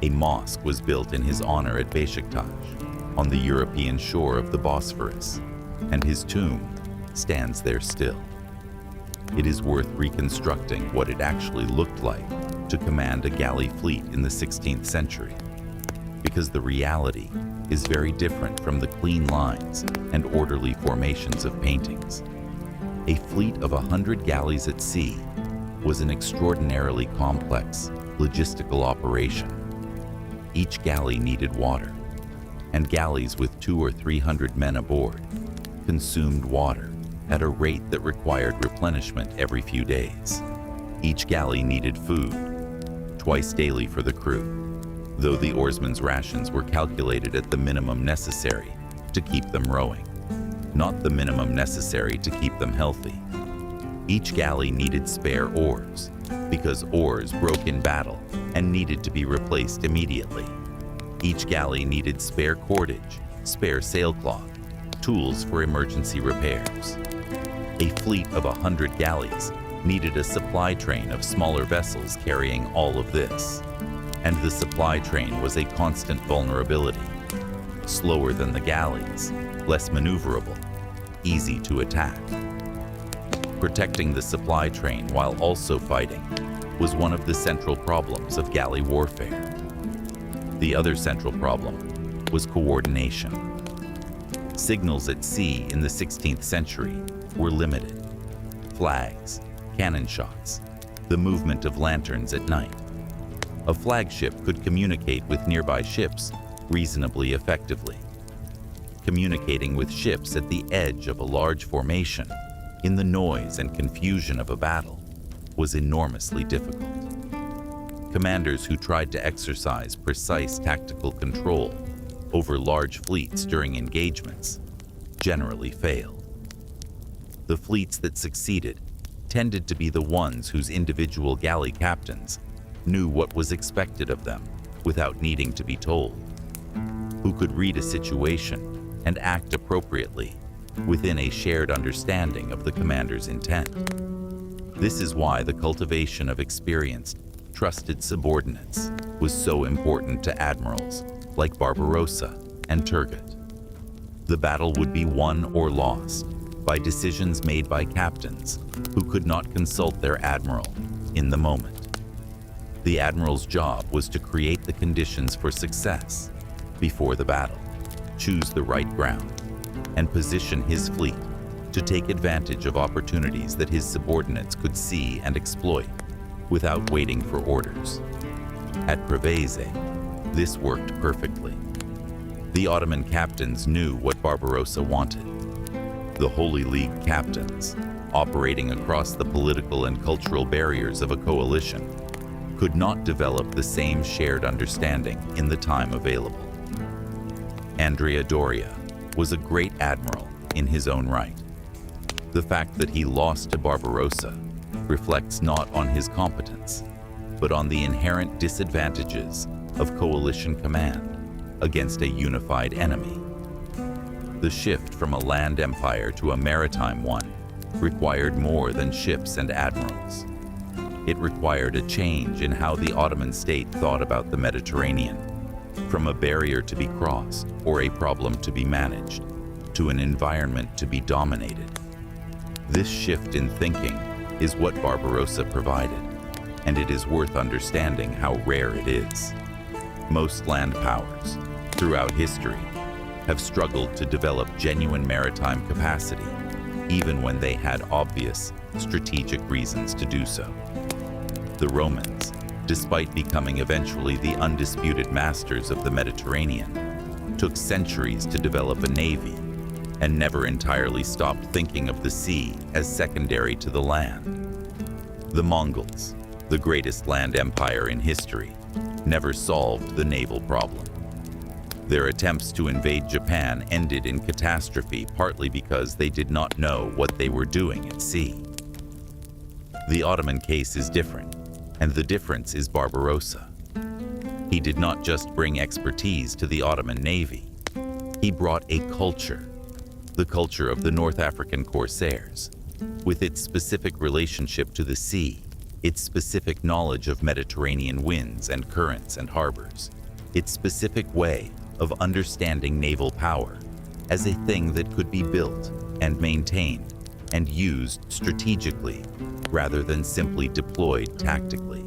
A mosque was built in his honor at Beşiktaş, on the European shore of the Bosphorus, and his tomb stands there still. It is worth reconstructing what it actually looked like to command a galley fleet in the 16th century, because the reality is very different from the clean lines and orderly formations of paintings. A fleet of 100 galleys at sea was an extraordinarily complex logistical operation. Each galley needed water, and galleys with 200 or 300 men aboard consumed water at a rate that required replenishment every few days. Each galley needed food, twice daily for the crew, though the oarsmen's rations were calculated at the minimum necessary to keep them rowing, not the minimum necessary to keep them healthy. Each galley needed spare oars, because oars broke in battle and needed to be replaced immediately. Each galley needed spare cordage, spare sailcloth, tools for emergency repairs. A fleet of 100 galleys needed a supply train of smaller vessels carrying all of this. And the supply train was a constant vulnerability. Slower than the galleys, less maneuverable, easy to attack. Protecting the supply train while also fighting was one of the central problems of galley warfare. The other central problem was coordination. Signals at sea in the 16th century were limited. Flags, cannon shots, the movement of lanterns at night. A flagship could communicate with nearby ships reasonably effectively. Communicating with ships at the edge of a large formation in the noise and confusion of a battle was enormously difficult. Commanders who tried to exercise precise tactical control over large fleets during engagements generally failed. The fleets that succeeded tended to be the ones whose individual galley captains knew what was expected of them without needing to be told, who could read a situation and act appropriately within a shared understanding of the commander's intent. This is why the cultivation of experienced, trusted subordinates was so important to admirals like Barbarossa and Turgut. The battle would be won or lost by decisions made by captains who could not consult their admiral in the moment. The admiral's job was to create the conditions for success before the battle, choose the right ground, and position his fleet to take advantage of opportunities that his subordinates could see and exploit without waiting for orders. At Preveze, this worked perfectly. The Ottoman captains knew what Barbarossa wanted. The Holy League captains, operating across the political and cultural barriers of a coalition, could not develop the same shared understanding in the time available. Andrea Doria was a great admiral in his own right. The fact that he lost to Barbarossa reflects not on his competence, but on the inherent disadvantages of coalition command against a unified enemy. The shift from a land empire to a maritime one required more than ships and admirals. It required a change in how the Ottoman state thought about the Mediterranean, from a barrier to be crossed or a problem to be managed, to an environment to be dominated. This shift in thinking is what Barbarossa provided, and it is worth understanding how rare it is. Most land powers, throughout history, have struggled to develop genuine maritime capacity, even when they had obvious strategic reasons to do so. The Romans, despite becoming eventually the undisputed masters of the Mediterranean, took centuries to develop a navy and never entirely stopped thinking of the sea as secondary to the land. The Mongols, the greatest land empire in history, never solved the naval problem. Their attempts to invade Japan ended in catastrophe partly because they did not know what they were doing at sea. The Ottoman case is different, and the difference is Barbarossa. He did not just bring expertise to the Ottoman Navy. He brought a culture, the culture of the North African corsairs, with its specific relationship to the sea, its specific knowledge of Mediterranean winds and currents and harbors, its specific way of understanding naval power as a thing that could be built and maintained and used strategically rather than simply deployed tactically.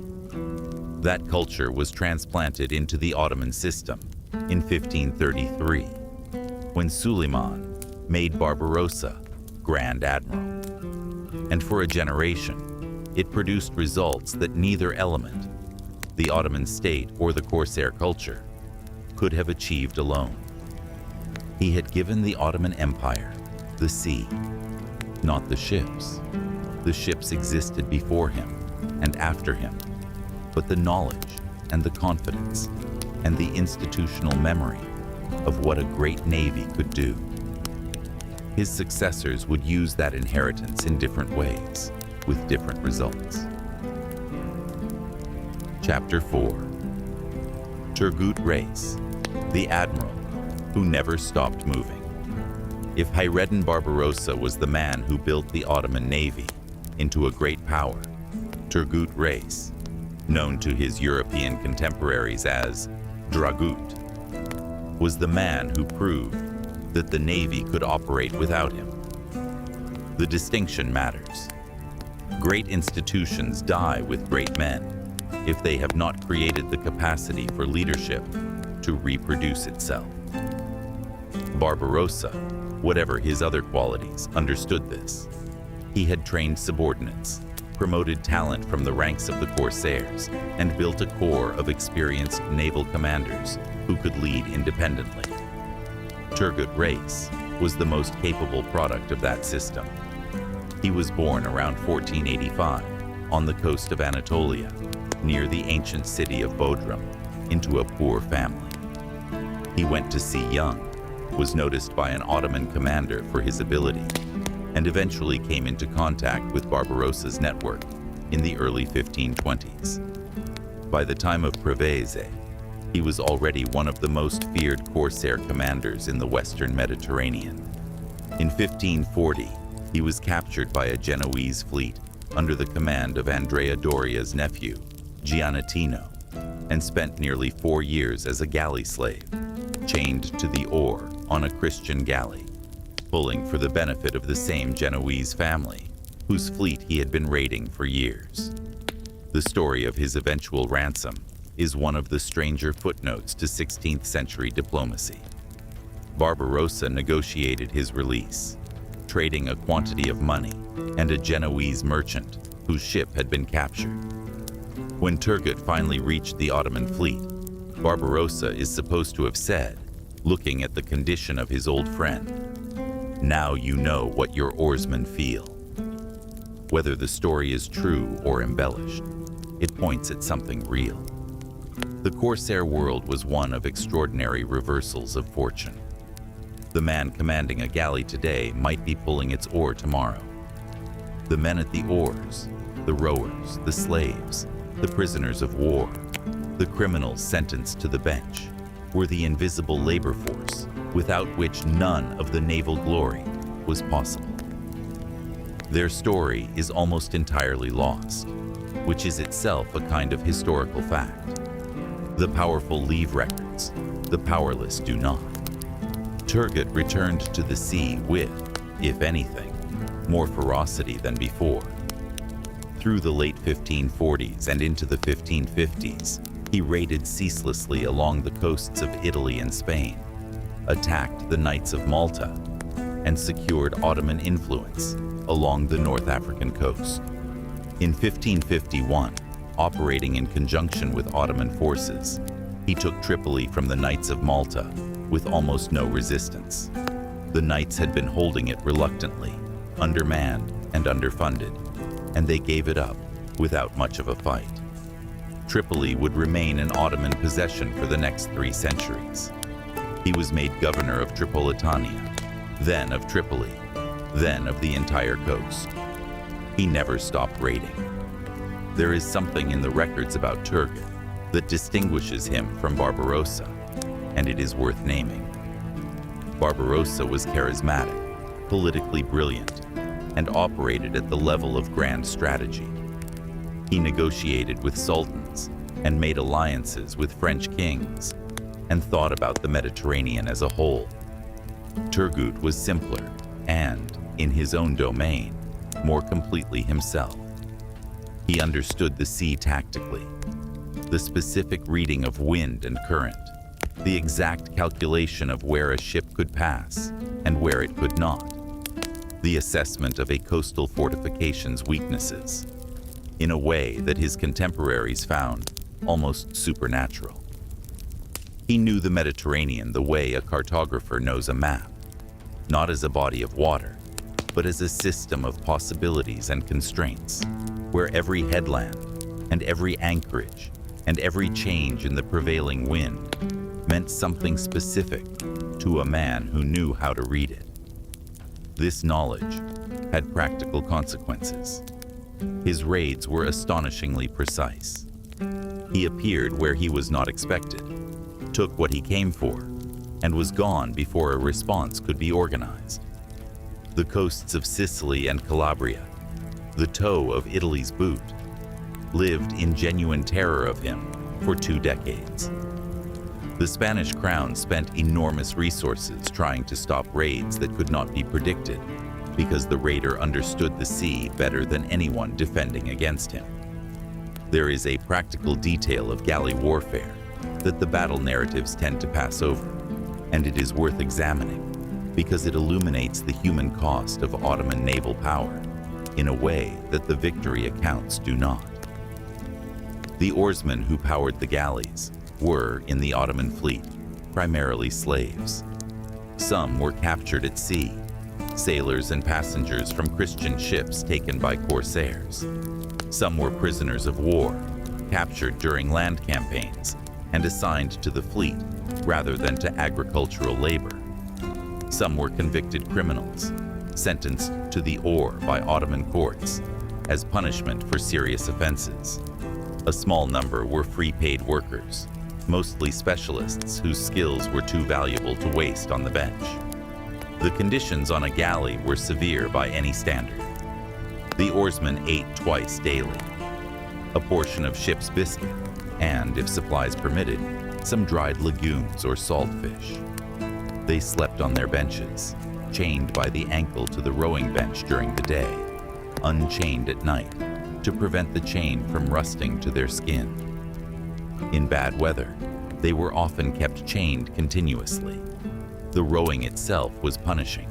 That culture was transplanted into the Ottoman system in 1533, when Suleiman made Barbarossa Grand Admiral. And for a generation, it produced results that neither element, the Ottoman state or the Corsair culture, could have achieved alone. He had given the Ottoman Empire the sea, not the ships. The ships existed before him and after him, but the knowledge and the confidence and the institutional memory of what a great navy could do. His successors would use that inheritance in different ways, with different results. Chapter 4. Turgut Reis, the Admiral who never stopped moving. If Hayreddin Barbarossa was the man who built the Ottoman Navy into a great power, Turgut Reis, known to his European contemporaries as Dragut, was the man who proved that the Navy could operate without him. The distinction matters. Great institutions die with great men if they have not created the capacity for leadership to reproduce itself. Barbarossa, whatever his other qualities, understood this. He had trained subordinates, promoted talent from the ranks of the Corsairs, and built a corps of experienced naval commanders who could lead independently. Turgut Reis was the most capable product of that system. He was born around 1485 on the coast of Anatolia, near the ancient city of Bodrum, into a poor family. He went to sea young, was noticed by an Ottoman commander for his ability, and eventually came into contact with Barbarossa's network in the early 1520s. By the time of Preveze, he was already one of the most feared Corsair commanders in the Western Mediterranean. In 1540, he was captured by a Genoese fleet under the command of Andrea Doria's nephew, Giannattino, and spent nearly 4 years as a galley slave, chained to the oar on a Christian galley, pulling for the benefit of the same Genoese family, whose fleet he had been raiding for years. The story of his eventual ransom is one of the stranger footnotes to 16th century diplomacy. Barbarossa negotiated his release, trading a quantity of money and a Genoese merchant whose ship had been captured. When Turgut finally reached the Ottoman fleet, Barbarossa is supposed to have said, looking at the condition of his old friend, "Now you know what your oarsmen feel." Whether the story is true or embellished, it points at something real. The Corsair world was one of extraordinary reversals of fortune. The man commanding a galley today might be pulling its oar tomorrow. The men at the oars, the rowers, the slaves, the prisoners of war, the criminals sentenced to the bench, were the invisible labor force without which none of the naval glory was possible. Their story is almost entirely lost, which is itself a kind of historical fact. The powerful leave records, the powerless do not. Turgut returned to the sea with, if anything, more ferocity than before. Through the late 1540s and into the 1550s, he raided ceaselessly along the coasts of Italy and Spain, attacked the Knights of Malta, and secured Ottoman influence along the North African coast. In 1551, operating in conjunction with Ottoman forces, he took Tripoli from the Knights of Malta with almost no resistance. The Knights had been holding it reluctantly, undermanned and underfunded, and they gave it up without much of a fight. Tripoli would remain an Ottoman possession for the next 3 centuries. He was made governor of Tripolitania, then of Tripoli, then of the entire coast. He never stopped raiding. There is something in the records about Turgut that distinguishes him from Barbarossa, and it is worth naming. Barbarossa was charismatic, politically brilliant, and operated at the level of grand strategy. He negotiated with sultans and made alliances with French kings and thought about the Mediterranean as a whole. Turgut was simpler and, in his own domain, more completely himself. He understood the sea tactically. the specific reading of wind and current, the exact calculation of where a ship could pass and where it could not, the assessment of a coastal fortification's weaknesses, in a way that his contemporaries found almost supernatural. He knew the Mediterranean the way a cartographer knows a map, not as a body of water, but as a system of possibilities and constraints, where every headland and every anchorage and every change in the prevailing wind meant something specific to a man who knew how to read it. This knowledge had practical consequences. His raids were astonishingly precise. He appeared where he was not expected, took what he came for, and was gone before a response could be organized. The coasts of Sicily and Calabria, the toe of Italy's boot, lived in genuine terror of him for 2 decades. The Spanish crown spent enormous resources trying to stop raids that could not be predicted, because the raider understood the sea better than anyone defending against him. There is a practical detail of galley warfare that the battle narratives tend to pass over, and it is worth examining because it illuminates the human cost of Ottoman naval power in a way that the victory accounts do not. The oarsmen who powered the galleys were, in the Ottoman fleet, primarily slaves. Some were captured at sea, sailors and passengers from Christian ships taken by corsairs. Some were prisoners of war, captured during land campaigns and assigned to the fleet rather than to agricultural labor. Some were convicted criminals, sentenced to the oar by Ottoman courts as punishment for serious offenses. A small number were free paid workers, mostly specialists whose skills were too valuable to waste on the bench. The conditions on a galley were severe by any standard. The oarsmen ate twice daily, a portion of ship's biscuit, and, if supplies permitted, some dried legumes or salt fish. They slept on their benches, chained by the ankle to the rowing bench during the day, unchained at night, to prevent the chain from rusting to their skin. In bad weather, they were often kept chained continuously. The rowing itself was punishing.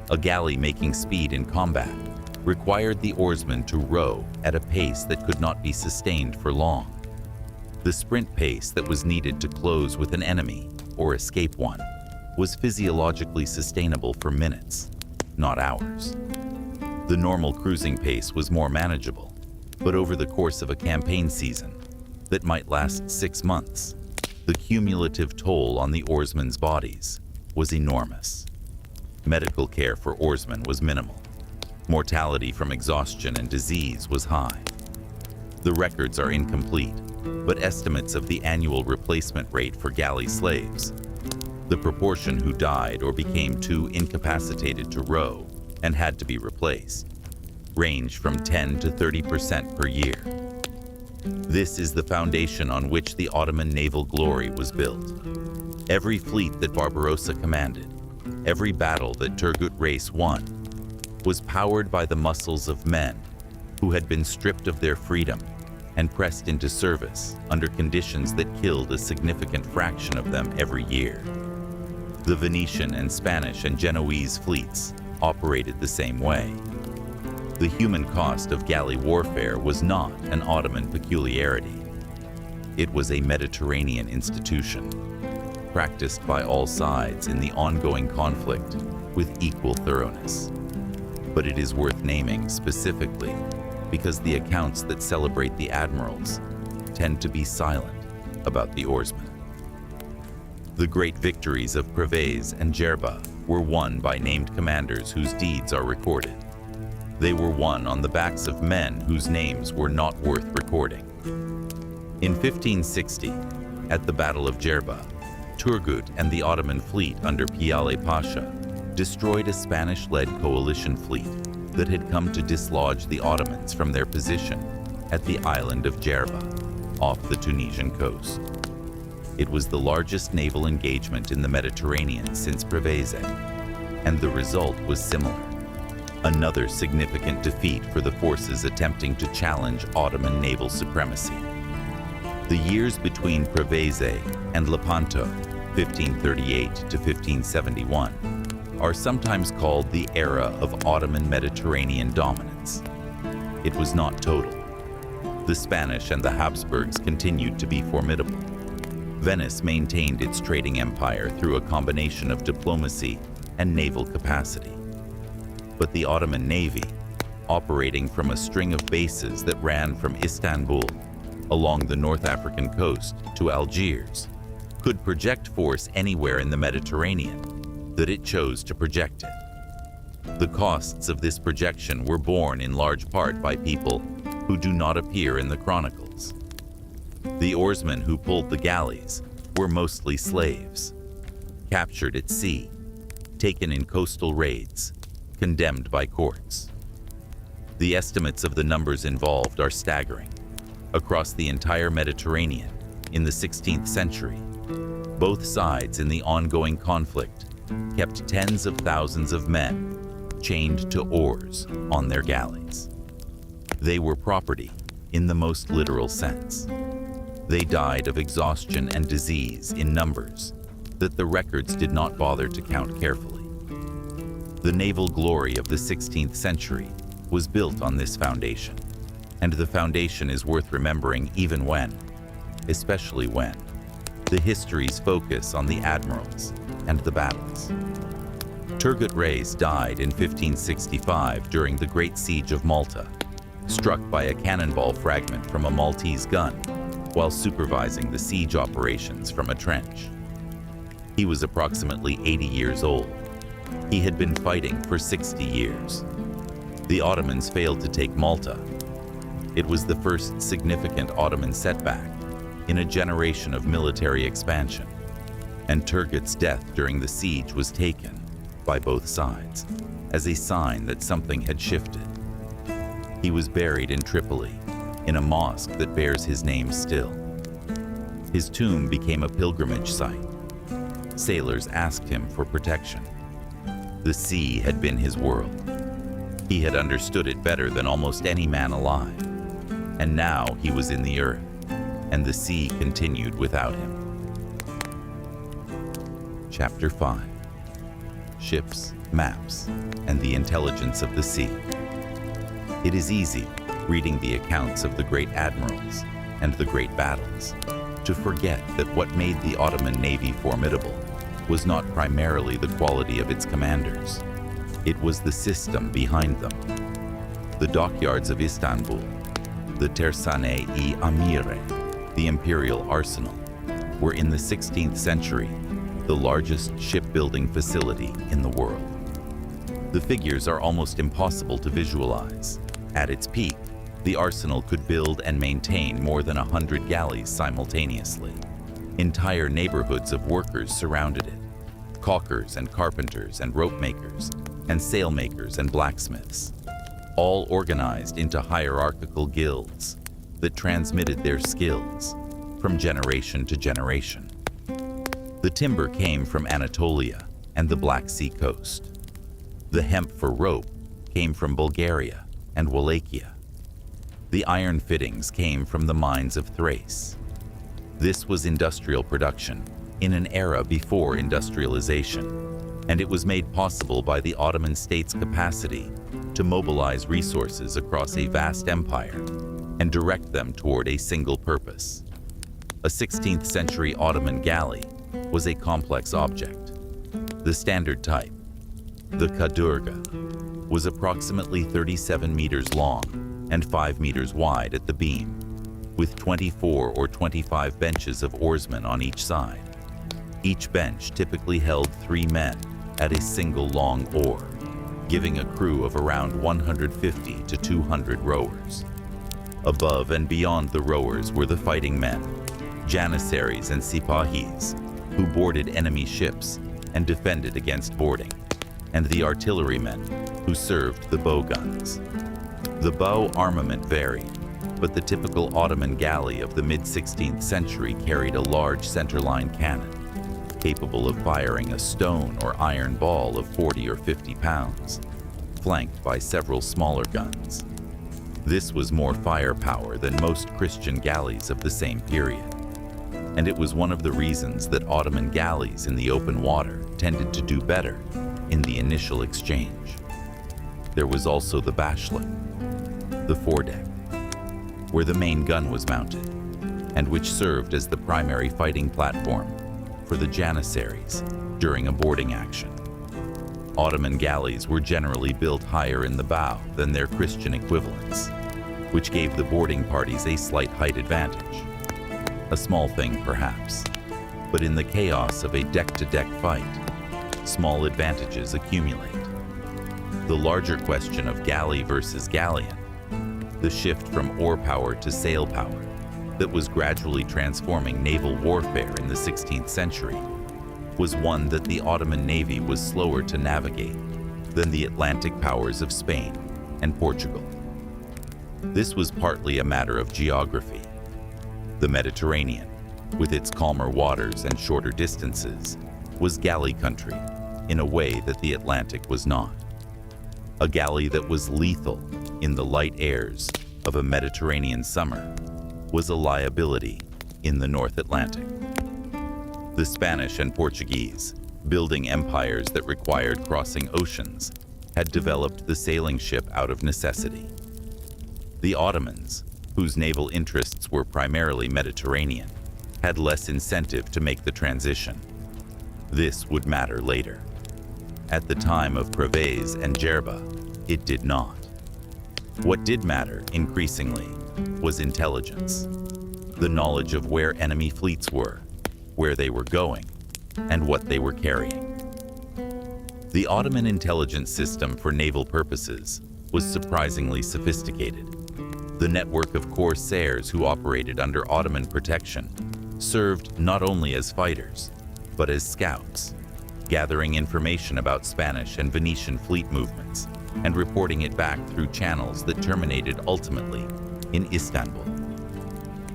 A galley making speed in combat required the oarsmen to row at a pace that could not be sustained for long. The sprint pace that was needed to close with an enemy or escape one was physiologically sustainable for minutes, not hours. The normal cruising pace was more manageable, but over the course of a campaign season that might last 6 months, the cumulative toll on the oarsmen's bodies was enormous. Medical care for oarsmen was minimal. Mortality from exhaustion and disease was high. The records are incomplete, but estimates of the annual replacement rate for galley slaves, the proportion who died or became too incapacitated to row and had to be replaced, range from 10 to 30% per year. This is the foundation on which the Ottoman naval glory was built. Every fleet that Barbarossa commanded, every battle that Turgut Reis won, was powered by the muscles of men who had been stripped of their freedom and pressed into service under conditions that killed a significant fraction of them every year. The Venetian and Spanish and Genoese fleets operated the same way. The human cost of galley warfare was not an Ottoman peculiarity. It was a Mediterranean institution, practiced by all sides in the ongoing conflict with equal thoroughness. But it is worth naming specifically because the accounts that celebrate the admirals tend to be silent about the oarsmen. The great victories of Preveze and Djerba were won by named commanders whose deeds are recorded. They were won on the backs of men whose names were not worth recording. In 1560, at the Battle of Djerba, Turgut and the Ottoman fleet under Piale Pasha destroyed a Spanish-led coalition fleet that had come to dislodge the Ottomans from their position at the island of Djerba, off the Tunisian coast. It was the largest naval engagement in the Mediterranean since Preveze, and the result was similar. Another significant defeat for the forces attempting to challenge Ottoman naval supremacy. The years between Preveze and Lepanto, 1538 to 1571, are sometimes called the era of Ottoman Mediterranean dominance. It was not total. The Spanish and the Habsburgs continued to be formidable. Venice maintained its trading empire through a combination of diplomacy and naval capacity. But the Ottoman Navy, operating from a string of bases that ran from Istanbul along the North African coast to Algiers, could project force anywhere in the Mediterranean that it chose to project it. The costs of this projection were borne in large part by people who do not appear in the chronicles. The oarsmen who pulled the galleys were mostly slaves, captured at sea, taken in coastal raids, condemned by courts. The estimates of the numbers involved are staggering. Across the entire Mediterranean, in the 16th century, both sides in the ongoing conflict kept tens of thousands of men chained to oars on their galleys. They were property in the most literal sense. They died of exhaustion and disease in numbers that the records did not bother to count carefully. The naval glory of the 16th century was built on this foundation, and the foundation is worth remembering even when, especially when, the histories focus on the admirals and the battles. Turgut Reis died in 1565 during the Great Siege of Malta, struck by a cannonball fragment from a Maltese gun while supervising the siege operations from a trench. He was approximately 80 years old. He had been fighting for 60 years. The Ottomans failed to take Malta. It was the first significant Ottoman setback in a generation of military expansion, and Turgut's death during the siege was taken by both sides as a sign that something had shifted. He was buried in Tripoli, in a mosque that bears his name still. His tomb became a pilgrimage site. Sailors asked him for protection. The sea had been his world. He had understood it better than almost any man alive. And now he was in the earth, and the sea continued without him. Chapter 5. Ships, Maps, and the Intelligence of the Sea. It is easy, reading the accounts of the great admirals and the great battles, to forget that what made the Ottoman Navy formidable was not primarily the quality of its commanders. It was the system behind them. The dockyards of Istanbul, the Tersane-i Amire, the imperial arsenal, were in the 16th century the largest shipbuilding facility in the world. The figures are almost impossible to visualize. At its peak, the arsenal could build and maintain more than 100 galleys simultaneously. Entire neighborhoods of workers surrounded it. Caulkers and carpenters and rope makers and sailmakers and blacksmiths, all organized into hierarchical guilds that transmitted their skills from generation to generation. The timber came from Anatolia and the Black Sea coast. The hemp for rope came from Bulgaria and Wallachia. The iron fittings came from the mines of Thrace. This was industrial production in an era before industrialization, and it was made possible by the Ottoman state's capacity to mobilize resources across a vast empire and direct them toward a single purpose. A 16th century Ottoman galley was a complex object. The standard type, the kadurga, was approximately 37 meters long and 5 meters wide at the beam, with 24 or 25 benches of oarsmen on each side. Each bench typically held 3 men at a single long oar, giving a crew of around 150 to 200 rowers. Above and beyond the rowers were the fighting men, janissaries and sipahis, who boarded enemy ships and defended against boarding, and the artillerymen, who served the bow guns. The bow armament varied, but the typical Ottoman galley of the mid-16th century carried a large centerline cannon, capable of firing a stone or iron ball of 40 or 50 pounds, flanked by several smaller guns. This was more firepower than most Christian galleys of the same period, and it was one of the reasons that Ottoman galleys in the open water tended to do better in the initial exchange. There was also the bashlik, the foredeck, where the main gun was mounted, and which served as the primary fighting platform for the janissaries during a boarding action. Ottoman galleys were generally built higher in the bow than their Christian equivalents, which gave the boarding parties a slight height advantage. A small thing, perhaps, but in the chaos of a deck-to-deck fight, small advantages accumulate. The larger question of galley versus galleon, the shift from oar power to sail power that was gradually transforming naval warfare in the 16th century, was one that the Ottoman Navy was slower to navigate than the Atlantic powers of Spain and Portugal. This was partly a matter of geography. The Mediterranean, with its calmer waters and shorter distances, was galley country in a way that the Atlantic was not. A galley that was lethal in the light airs of a Mediterranean summer was a liability in the North Atlantic. The Spanish and Portuguese, building empires that required crossing oceans, had developed the sailing ship out of necessity. The Ottomans, whose naval interests were primarily Mediterranean, had less incentive to make the transition. This would matter later. At the time of Preveze and Djerba, it did not. What did matter, increasingly, was intelligence. The knowledge of where enemy fleets were, where they were going, and what they were carrying. The Ottoman intelligence system for naval purposes was surprisingly sophisticated. The network of corsairs who operated under Ottoman protection served not only as fighters, but as scouts, gathering information about Spanish and Venetian fleet movements and reporting it back through channels that terminated ultimately in Istanbul.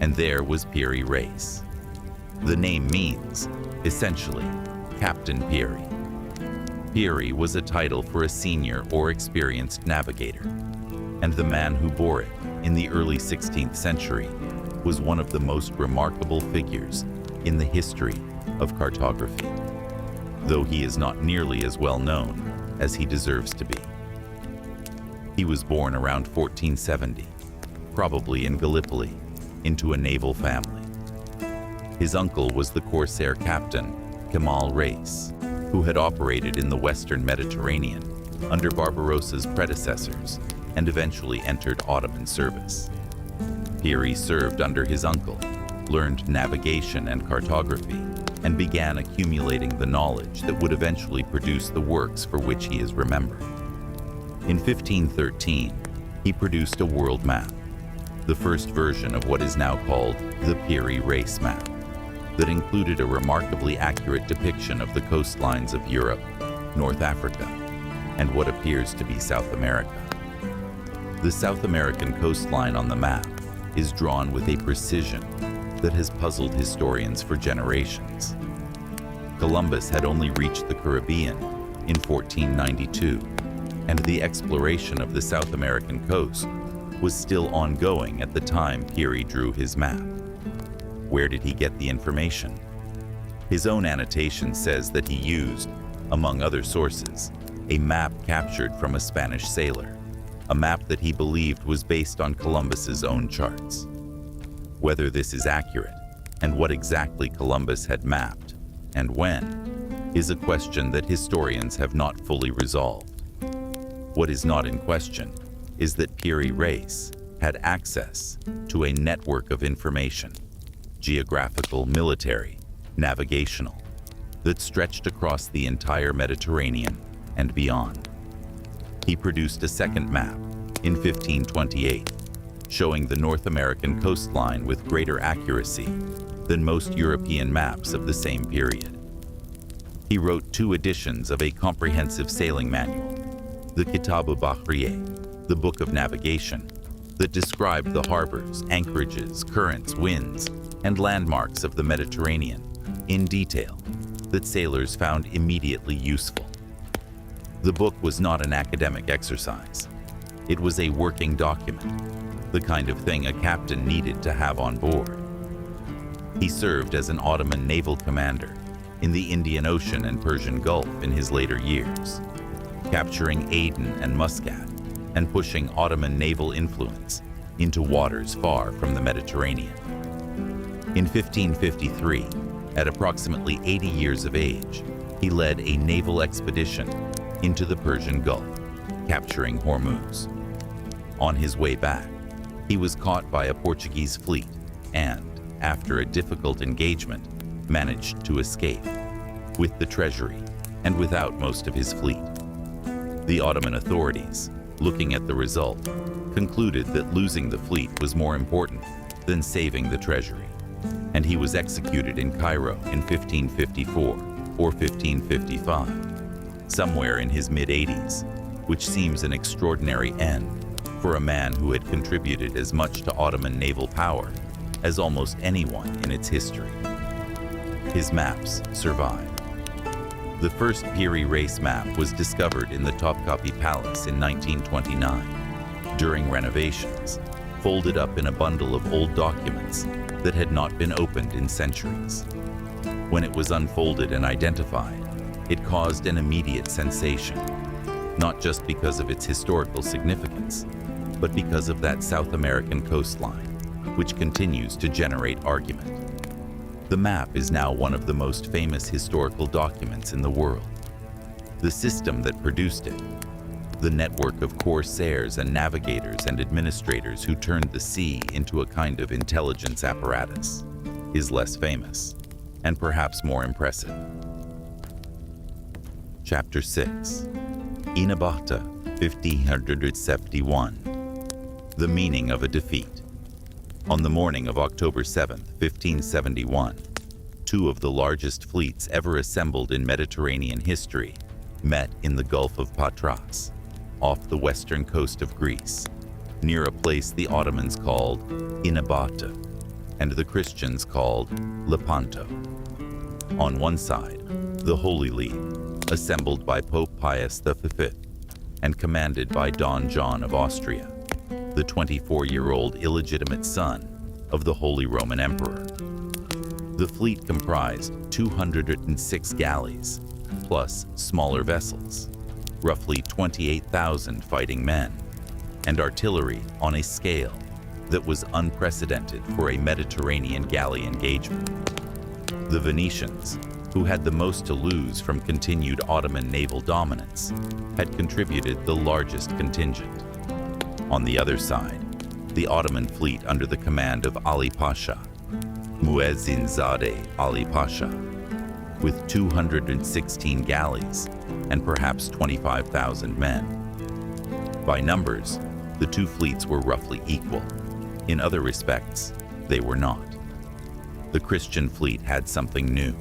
And there was Piri Reis. The name means, essentially, Captain Piri. Piri was a title for a senior or experienced navigator, and the man who bore it in the early 16th century was one of the most remarkable figures in the history of cartography, though he is not nearly as well known as he deserves to be. He was born around 1470, probably in Gallipoli, into a naval family. His uncle was the corsair captain, Kemal Reis, who had operated in the Western Mediterranean under Barbarossa's predecessors and eventually entered Ottoman service. Piri served under his uncle, learned navigation and cartography, and began accumulating the knowledge that would eventually produce the works for which he is remembered. In 1513, he produced a world map, the first version of what is now called the Piri Reis map, that included a remarkably accurate depiction of the coastlines of Europe, North Africa, and what appears to be South America. The South American coastline on the map is drawn with a precision that has puzzled historians for generations. Columbus had only reached the Caribbean in 1492, and the exploration of the South American coast was still ongoing at the time Piri drew his map. Where did he get the information? His own annotation says that he used, among other sources, a map captured from a Spanish sailor, a map that he believed was based on Columbus's own charts. Whether this is accurate, and what exactly Columbus had mapped, and when, is a question that historians have not fully resolved. What is not in question is that Piri Reis had access to a network of information, geographical, military, navigational, that stretched across the entire Mediterranean and beyond. He produced a second map in 1528, showing the North American coastline with greater accuracy than most European maps of the same period. He wrote 2 editions of a comprehensive sailing manual, the Kitab-ı Bahriye, the Book of Navigation, that described the harbors, anchorages, currents, winds, and landmarks of the Mediterranean in detail that sailors found immediately useful. The book was not an academic exercise. It was a working document, the kind of thing a captain needed to have on board. He served as an Ottoman naval commander in the Indian Ocean and Persian Gulf in his later years, capturing Aden and Muscat and pushing Ottoman naval influence into waters far from the Mediterranean. In 1553, at approximately 80 years of age, he led a naval expedition into the Persian Gulf, capturing Hormuz. On his way back, he was caught by a Portuguese fleet and, after a difficult engagement, managed to escape, with the treasury and without most of his fleet. The Ottoman authorities, looking at the result, concluded that losing the fleet was more important than saving the treasury, and he was executed in Cairo in 1554 or 1555, somewhere in his mid-80s, which seems an extraordinary end for a man who had contributed as much to Ottoman naval power as almost anyone in its history. His maps survive. The first Piri Reis map was discovered in the Topkapi Palace in 1929 during renovations, folded up in a bundle of old documents that had not been opened in centuries. When it was unfolded and identified, it caused an immediate sensation, not just because of its historical significance, but because of that South American coastline, which continues to generate argument. The map is now one of the most famous historical documents in the world. The system that produced it, the network of corsairs and navigators and administrators who turned the sea into a kind of intelligence apparatus, is less famous and perhaps more impressive. Chapter 6. İnebahtı, 1571. The meaning of a defeat. On the morning of October 7, 1571, two of the largest fleets ever assembled in Mediterranean history met in the Gulf of Patras, off the western coast of Greece, near a place the Ottomans called İnebahtı and the Christians called Lepanto. On one side, the Holy League, assembled by Pope Pius V and commanded by Don John of Austria, the 24-year-old illegitimate son of the Holy Roman Emperor. The fleet comprised 206 galleys, plus smaller vessels, roughly 28,000 fighting men, and artillery on a scale that was unprecedented for a Mediterranean galley engagement. The Venetians, who had the most to lose from continued Ottoman naval dominance, had contributed the largest contingent. On the other side, the Ottoman fleet under the command of Ali Pasha, Muezzinzadeh Ali Pasha, with 216 galleys and perhaps 25,000 men. By numbers, the two fleets were roughly equal. In other respects, they were not. The Christian fleet had something new.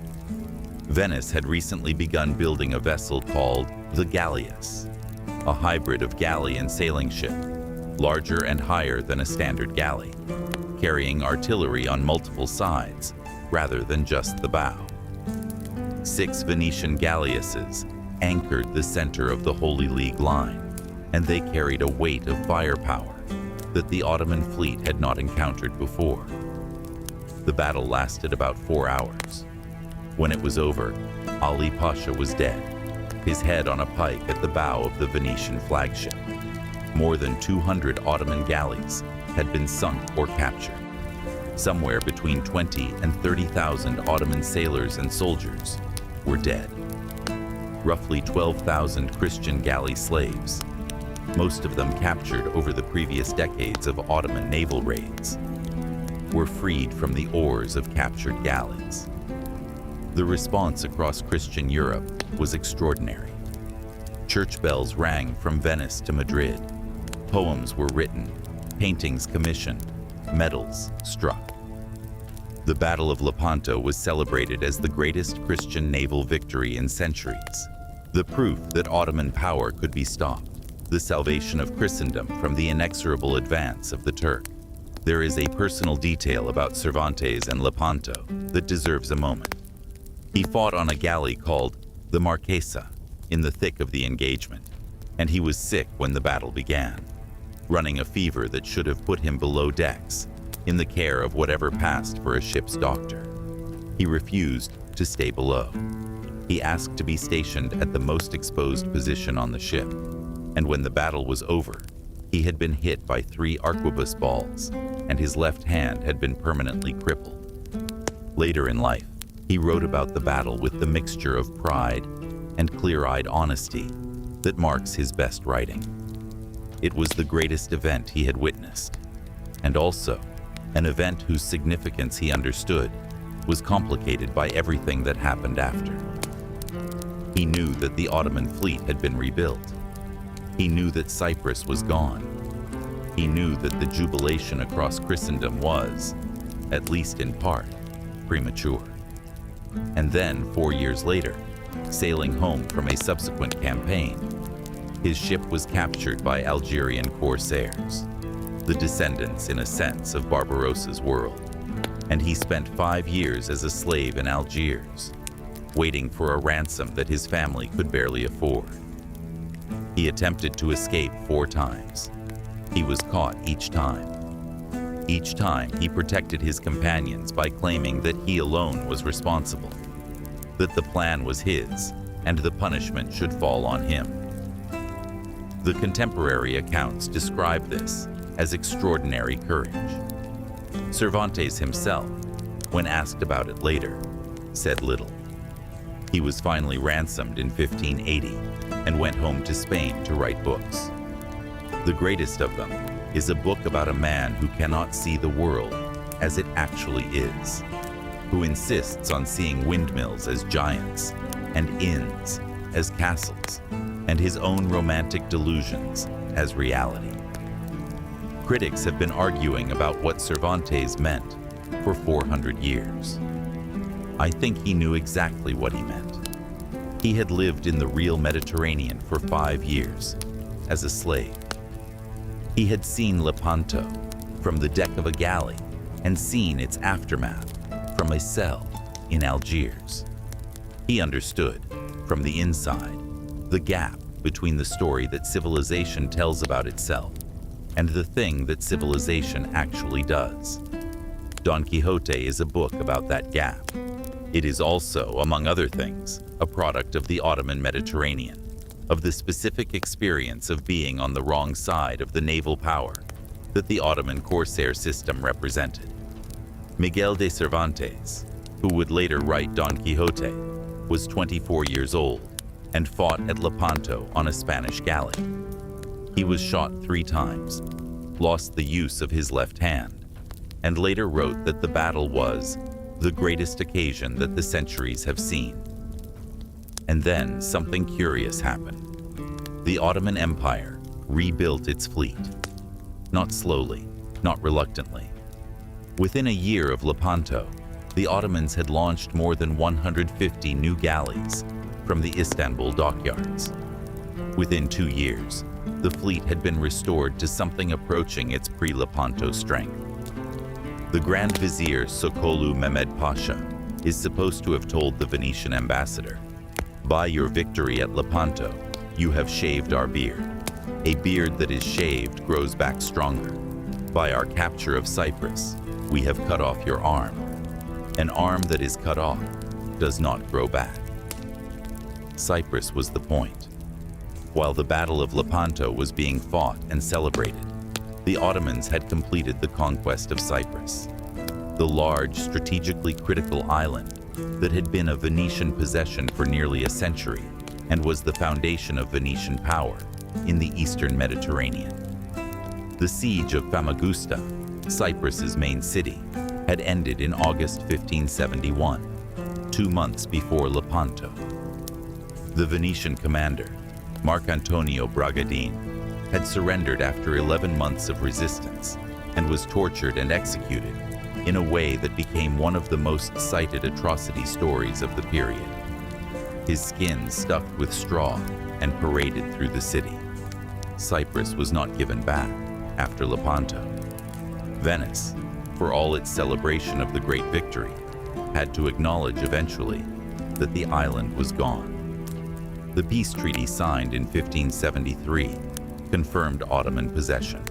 Venice had recently begun building a vessel called the Galleass, a hybrid of galley and sailing ship, larger and higher than a standard galley, carrying artillery on multiple sides rather than just the bow. 6 Venetian galleasses anchored the center of the Holy League line, and they carried a weight of firepower that the Ottoman fleet had not encountered before. The battle lasted about 4 hours. When it was over, Ali Pasha was dead, his head on a pike at the bow of the Venetian flagship. More than 200 Ottoman galleys had been sunk or captured. Somewhere between 20 and 30,000 Ottoman sailors and soldiers were dead. Roughly 12,000 Christian galley slaves, most of them captured over the previous decades of Ottoman naval raids, were freed from the oars of captured galleys. The response across Christian Europe was extraordinary. Church bells rang from Venice to Madrid. Poems were written, paintings commissioned, medals struck. The Battle of Lepanto was celebrated as the greatest Christian naval victory in centuries, the proof that Ottoman power could be stopped, the salvation of Christendom from the inexorable advance of the Turk. There is a personal detail about Cervantes and Lepanto that deserves a moment. He fought on a galley called the Marquesa in the thick of the engagement, and he was sick when the battle began. running a fever that should have put him below decks, in the care of whatever passed for a ship's doctor. He refused to stay below. He asked to be stationed at the most exposed position on the ship, and when the battle was over, he had been hit by 3 arquebus balls, and his left hand had been permanently crippled. Later in life, he wrote about the battle with the mixture of pride and clear-eyed honesty that marks his best writing. It was the greatest event he had witnessed, and also an event whose significance he understood was complicated by everything that happened after. He knew that the Ottoman fleet had been rebuilt. He knew that Cyprus was gone. He knew that the jubilation across Christendom was, at least in part, premature. And then, 4 years later, sailing home from a subsequent campaign, his ship was captured by Algerian corsairs, the descendants, in a sense, of Barbarossa's world, and he spent 5 years as a slave in Algiers, waiting for a ransom that his family could barely afford. He attempted to escape 4 times. He was caught each time. Each time, he protected his companions by claiming that he alone was responsible, that the plan was his, and the punishment should fall on him. The contemporary accounts describe this as extraordinary courage. Cervantes himself, when asked about it later, said little. He was finally ransomed in 1580 and went home to Spain to write books. The greatest of them is a book about a man who cannot see the world as it actually is, who insists on seeing windmills as giants and inns as castles, and his own romantic delusions as reality. Critics have been arguing about what Cervantes meant for 400 years. I think he knew exactly what he meant. He had lived in the real Mediterranean for 5 years as a slave. He had seen Lepanto from the deck of a galley and seen its aftermath from a cell in Algiers. He understood, from the inside, the gap between the story that civilization tells about itself and the thing that civilization actually does. Don Quixote is a book about that gap. It is also, among other things, a product of the Ottoman Mediterranean, of the specific experience of being on the wrong side of the naval power that the Ottoman corsair system represented. Miguel de Cervantes, who would later write Don Quixote, was 24 years old and fought at Lepanto on a Spanish galley. He was shot 3 times, lost the use of his left hand, and later wrote that the battle was the greatest occasion that the centuries have seen. And then something curious happened. The Ottoman Empire rebuilt its fleet. Not slowly, not reluctantly. Within a year of Lepanto, the Ottomans had launched more than 150 new galleys from the Istanbul dockyards. Within 2 years, the fleet had been restored to something approaching its pre-Lepanto strength. The Grand Vizier Sokolu Mehmed Pasha is supposed to have told the Venetian ambassador, "By your victory at Lepanto, you have shaved our beard. A beard that is shaved grows back stronger. By our capture of Cyprus, we have cut off your arm. An arm that is cut off does not grow back." Cyprus was the point. While the Battle of Lepanto was being fought and celebrated, the Ottomans had completed the conquest of Cyprus, the large, strategically critical island that had been a Venetian possession for nearly a century and was the foundation of Venetian power in the eastern Mediterranean. The siege of Famagusta, Cyprus's main city, had ended in August 1571, 2 months before Lepanto. The Venetian commander, Marcantonio Bragadin, had surrendered after 11 months of resistance and was tortured and executed in a way that became one of the most cited atrocity stories of the period. His skin stuffed with straw and paraded through the city. Cyprus was not given back after Lepanto. Venice, for all its celebration of the great victory, had to acknowledge eventually that the island was gone. The peace treaty signed in 1573 confirmed Ottoman possession.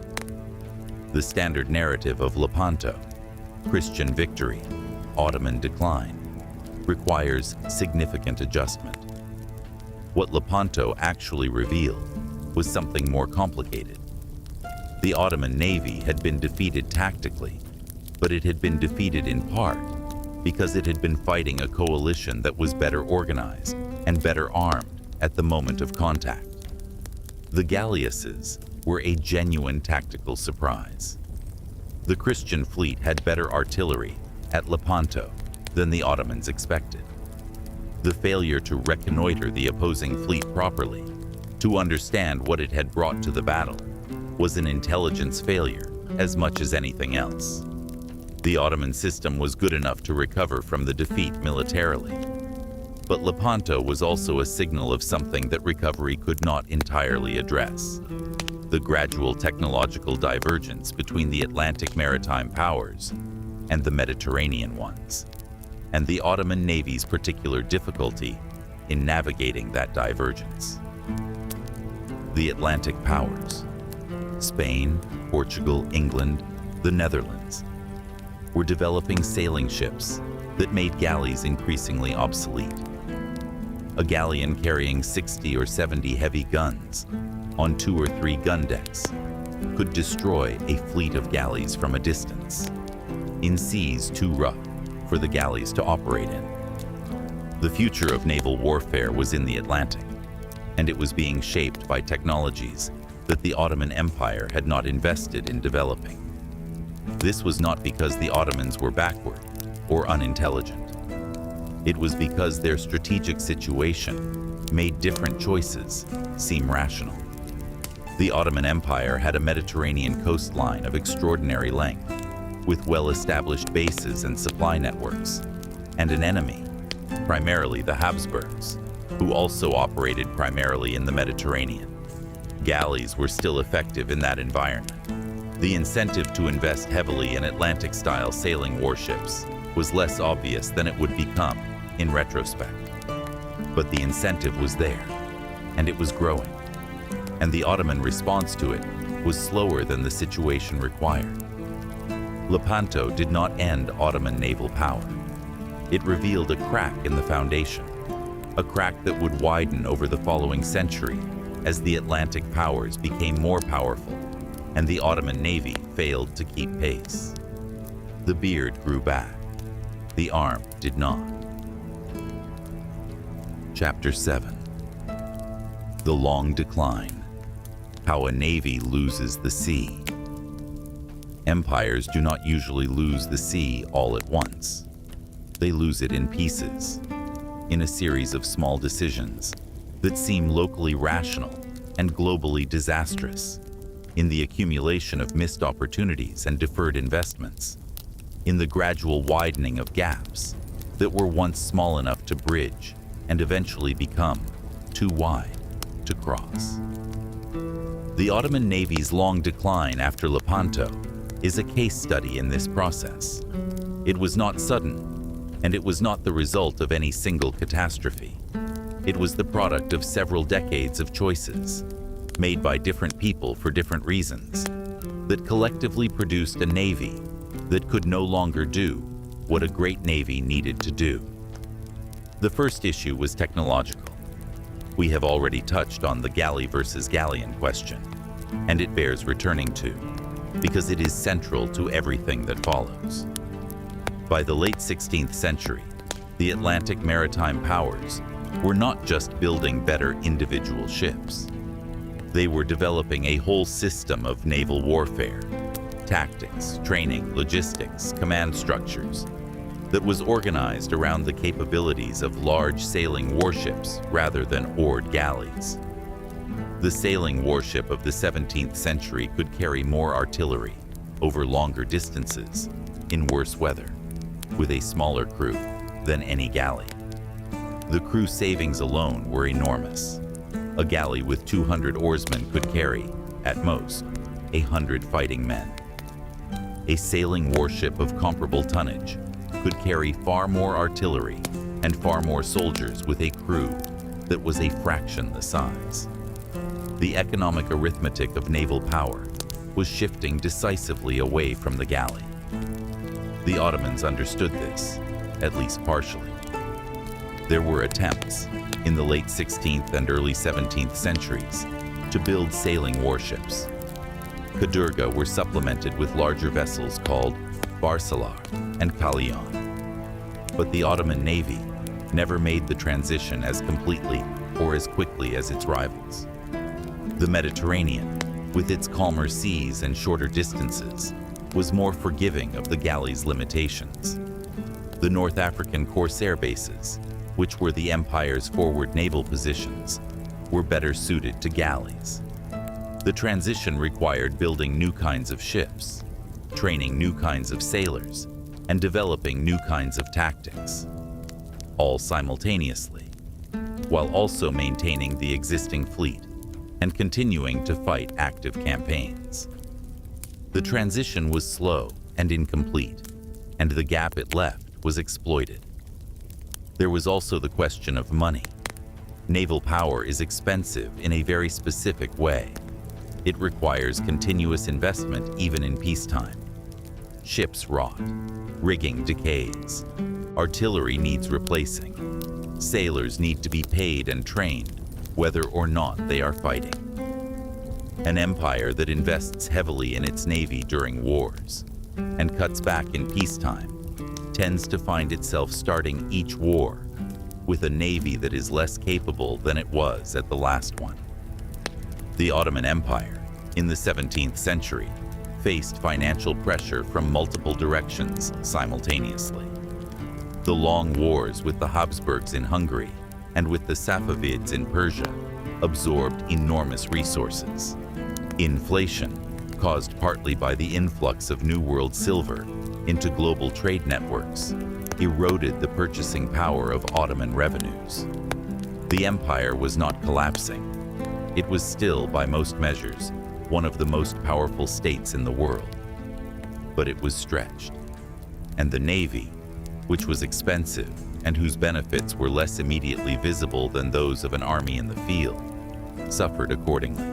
The standard narrative of Lepanto, Christian victory, Ottoman decline, requires significant adjustment. What Lepanto actually revealed was something more complicated. The Ottoman Navy had been defeated tactically, but it had been defeated in part because it had been fighting a coalition that was better organized and better armed at the moment of contact. The galleasses were a genuine tactical surprise. The Christian fleet had better artillery at Lepanto than the Ottomans expected. The failure to reconnoiter the opposing fleet properly, to understand what it had brought to the battle, was an intelligence failure as much as anything else. The Ottoman system was good enough to recover from the defeat militarily. But Lepanto was also a signal of something that recovery could not entirely address: the gradual technological divergence between the Atlantic maritime powers and the Mediterranean ones, and the Ottoman Navy's particular difficulty in navigating that divergence. The Atlantic powers, Spain, Portugal, England, the Netherlands, were developing sailing ships that made galleys increasingly obsolete. A galleon carrying 60 or 70 heavy guns on 2 or 3 gun decks could destroy a fleet of galleys from a distance, in seas too rough for the galleys to operate in. The future of naval warfare was in the Atlantic, and it was being shaped by technologies that the Ottoman Empire had not invested in developing. This was not because the Ottomans were backward or unintelligent. It was because their strategic situation made different choices seem rational. The Ottoman Empire had a Mediterranean coastline of extraordinary length, with well-established bases and supply networks, and an enemy, primarily the Habsburgs, who also operated primarily in the Mediterranean. Galleys were still effective in that environment. The incentive to invest heavily in Atlantic-style sailing warships was less obvious than it would become in retrospect. But the incentive was there, and it was growing, and the Ottoman response to it was slower than the situation required. Lepanto did not end Ottoman naval power. It revealed a crack in the foundation, a crack that would widen over the following century as the Atlantic powers became more powerful and the Ottoman Navy failed to keep pace. The beard grew back. The arm did not. Chapter 7. The Long Decline. How a Navy Loses the Sea. Empires do not usually lose the sea all at once. They lose it in pieces, in a series of small decisions that seem locally rational and globally disastrous, in the accumulation of missed opportunities and deferred investments, in the gradual widening of gaps that were once small enough to bridge and eventually become too wide to cross. The Ottoman Navy's long decline after Lepanto is a case study in this process. It was not sudden, and it was not the result of any single catastrophe. It was the product of several decades of choices, made by different people for different reasons, that collectively produced a navy that could no longer do what a great navy needed to do. The first issue was technological. We have already touched on the galley versus galleon question, and it bears returning to, because it is central to everything that follows. By the late 16th century, the Atlantic maritime powers were not just building better individual ships. They were developing a whole system of naval warfare, tactics, training, logistics, command structures, that was organized around the capabilities of large sailing warships rather than oared galleys. The sailing warship of the 17th century could carry more artillery over longer distances in worse weather, with a smaller crew than any galley. The crew savings alone were enormous. A galley with 200 oarsmen could carry, at most, 100 fighting men. A sailing warship of comparable tonnage could carry far more artillery and far more soldiers with a crew that was a fraction the size. The economic arithmetic of naval power was shifting decisively away from the galley. The Ottomans understood this, at least partially. There were attempts, in the late 16th and early 17th centuries, to build sailing warships. Kadurga were supplemented with larger vessels called Barsalar and Kalyan. But the Ottoman Navy never made the transition as completely or as quickly as its rivals. The Mediterranean, with its calmer seas and shorter distances, was more forgiving of the galley's limitations. The North African corsair bases, which were the empire's forward naval positions, were better suited to galleys. The transition required building new kinds of ships, training new kinds of sailors, and developing new kinds of tactics, all simultaneously, while also maintaining the existing fleet and continuing to fight active campaigns. The transition was slow and incomplete, and the gap it left was exploited. There was also the question of money. Naval power is expensive in a very specific way. It requires continuous investment even in peacetime. Ships rot, rigging decays, artillery needs replacing, sailors need to be paid and trained, whether or not they are fighting. An empire that invests heavily in its navy during wars and cuts back in peacetime tends to find itself starting each war with a navy that is less capable than it was at the last one. The Ottoman Empire, in the 17th century, faced financial pressure from multiple directions simultaneously. The long wars with the Habsburgs in Hungary and with the Safavids in Persia absorbed enormous resources. Inflation, caused partly by the influx of New World silver into global trade networks, eroded the purchasing power of Ottoman revenues. The empire was not collapsing. It was still, by most measures, one of the most powerful states in the world. But it was stretched, and the navy, which was expensive and whose benefits were less immediately visible than those of an army in the field, suffered accordingly.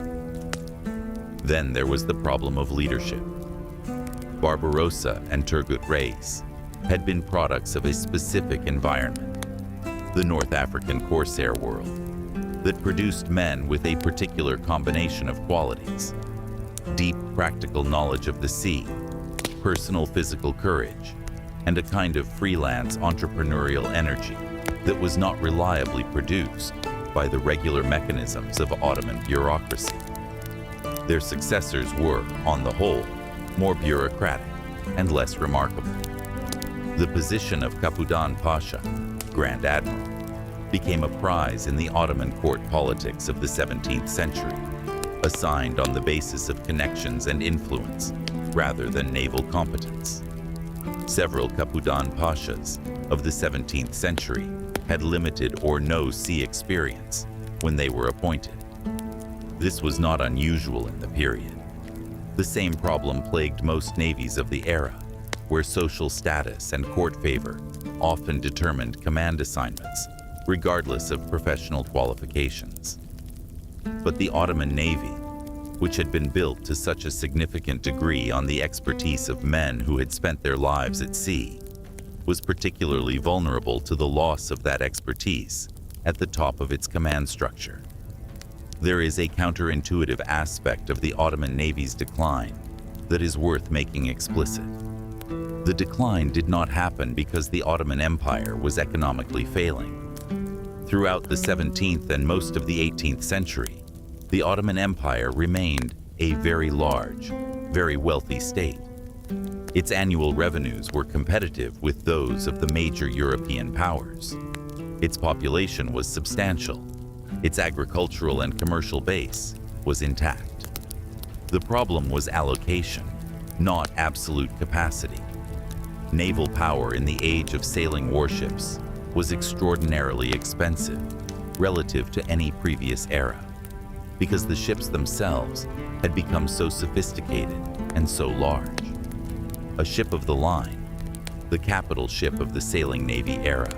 Then there was the problem of leadership. Barbarossa and Turgut Reis had been products of a specific environment, the North African corsair world, that produced men with a particular combination of qualities: deep practical knowledge of the sea, personal physical courage, and a kind of freelance entrepreneurial energy that was not reliably produced by the regular mechanisms of Ottoman bureaucracy. Their successors were, on the whole, more bureaucratic and less remarkable. The position of Kapudan Pasha, Grand Admiral, became a prize in the Ottoman court politics of the 17th century, assigned on the basis of connections and influence rather than naval competence. Several Kapudan Pashas of the 17th century had limited or no sea experience when they were appointed. This was not unusual in the period. The same problem plagued most navies of the era, where social status and court favor often determined command assignments, regardless of professional qualifications. But the Ottoman Navy, which had been built to such a significant degree on the expertise of men who had spent their lives at sea, was particularly vulnerable to the loss of that expertise at the top of its command structure. There is a counterintuitive aspect of the Ottoman Navy's decline that is worth making explicit. The decline did not happen because the Ottoman Empire was economically failing. Throughout the 17th and most of the 18th century, the Ottoman Empire remained a very large, very wealthy state. Its annual revenues were competitive with those of the major European powers. Its population was substantial. Its agricultural and commercial base was intact. The problem was allocation, not absolute capacity. Naval power in the age of sailing warships was extraordinarily expensive relative to any previous era, because the ships themselves had become so sophisticated and so large. A ship of the line, the capital ship of the sailing navy era,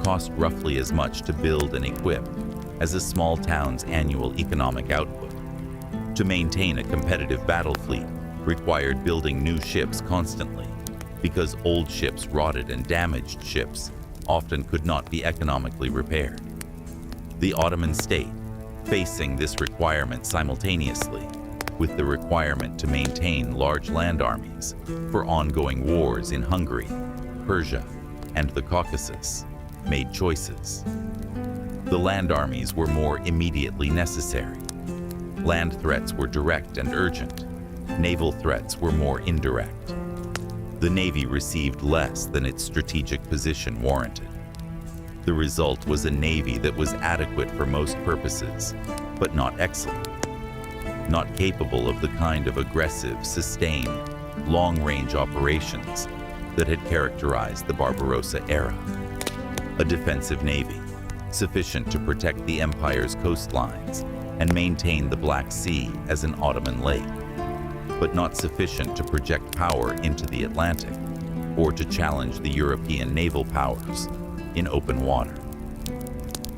cost roughly as much to build and equip as a small town's annual economic output. To maintain a competitive battle fleet required building new ships constantly, because old ships rotted and damaged ships often could not be economically repaired. The Ottoman state, facing this requirement simultaneously with the requirement to maintain large land armies for ongoing wars in Hungary, Persia, and the Caucasus, made choices. The land armies were more immediately necessary. Land threats were direct and urgent. Naval threats were more indirect. The Navy received less than its strategic position warranted. The result was a Navy that was adequate for most purposes, but not excellent. Not capable of the kind of aggressive, sustained, long-range operations that had characterized the Barbarossa era. A defensive navy, sufficient to protect the empire's coastlines and maintain the Black Sea as an Ottoman lake, but not sufficient to project power into the Atlantic or to challenge the European naval powers in open water.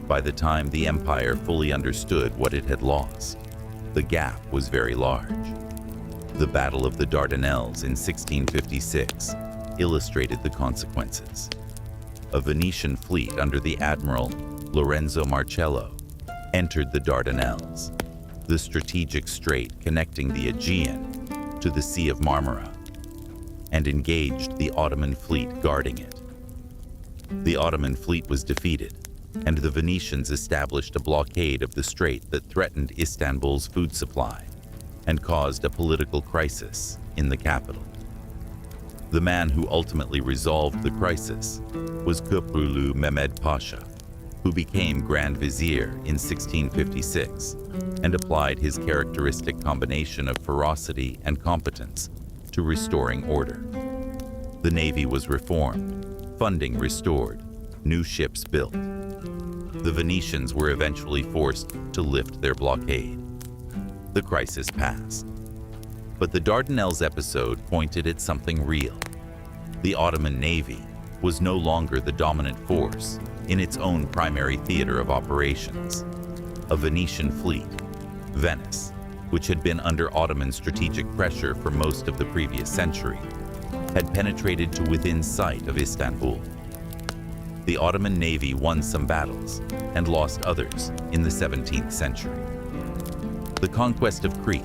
By the time the empire fully understood what it had lost, the gap was very large. The Battle of the Dardanelles in 1656 illustrated the consequences. A Venetian fleet under the Admiral Lorenzo Marcello entered the Dardanelles, the strategic strait connecting the Aegean to the Sea of Marmara, and engaged the Ottoman fleet guarding it. The Ottoman fleet was defeated, and the Venetians established a blockade of the strait that threatened Istanbul's food supply and caused a political crisis in the capital. The man who ultimately resolved the crisis was Köprülü Mehmed Pasha, who became Grand Vizier in 1656 and applied his characteristic combination of ferocity and competence to restoring order. The navy was reformed, funding restored, new ships built. The Venetians were eventually forced to lift their blockade. The crisis passed. But the Dardanelles episode pointed at something real. The Ottoman Navy was no longer the dominant force in its own primary theater of operations. A Venetian fleet, Venice, which had been under Ottoman strategic pressure for most of the previous century, had penetrated to within sight of Istanbul. The Ottoman Navy won some battles and lost others in the 17th century. The conquest of Crete,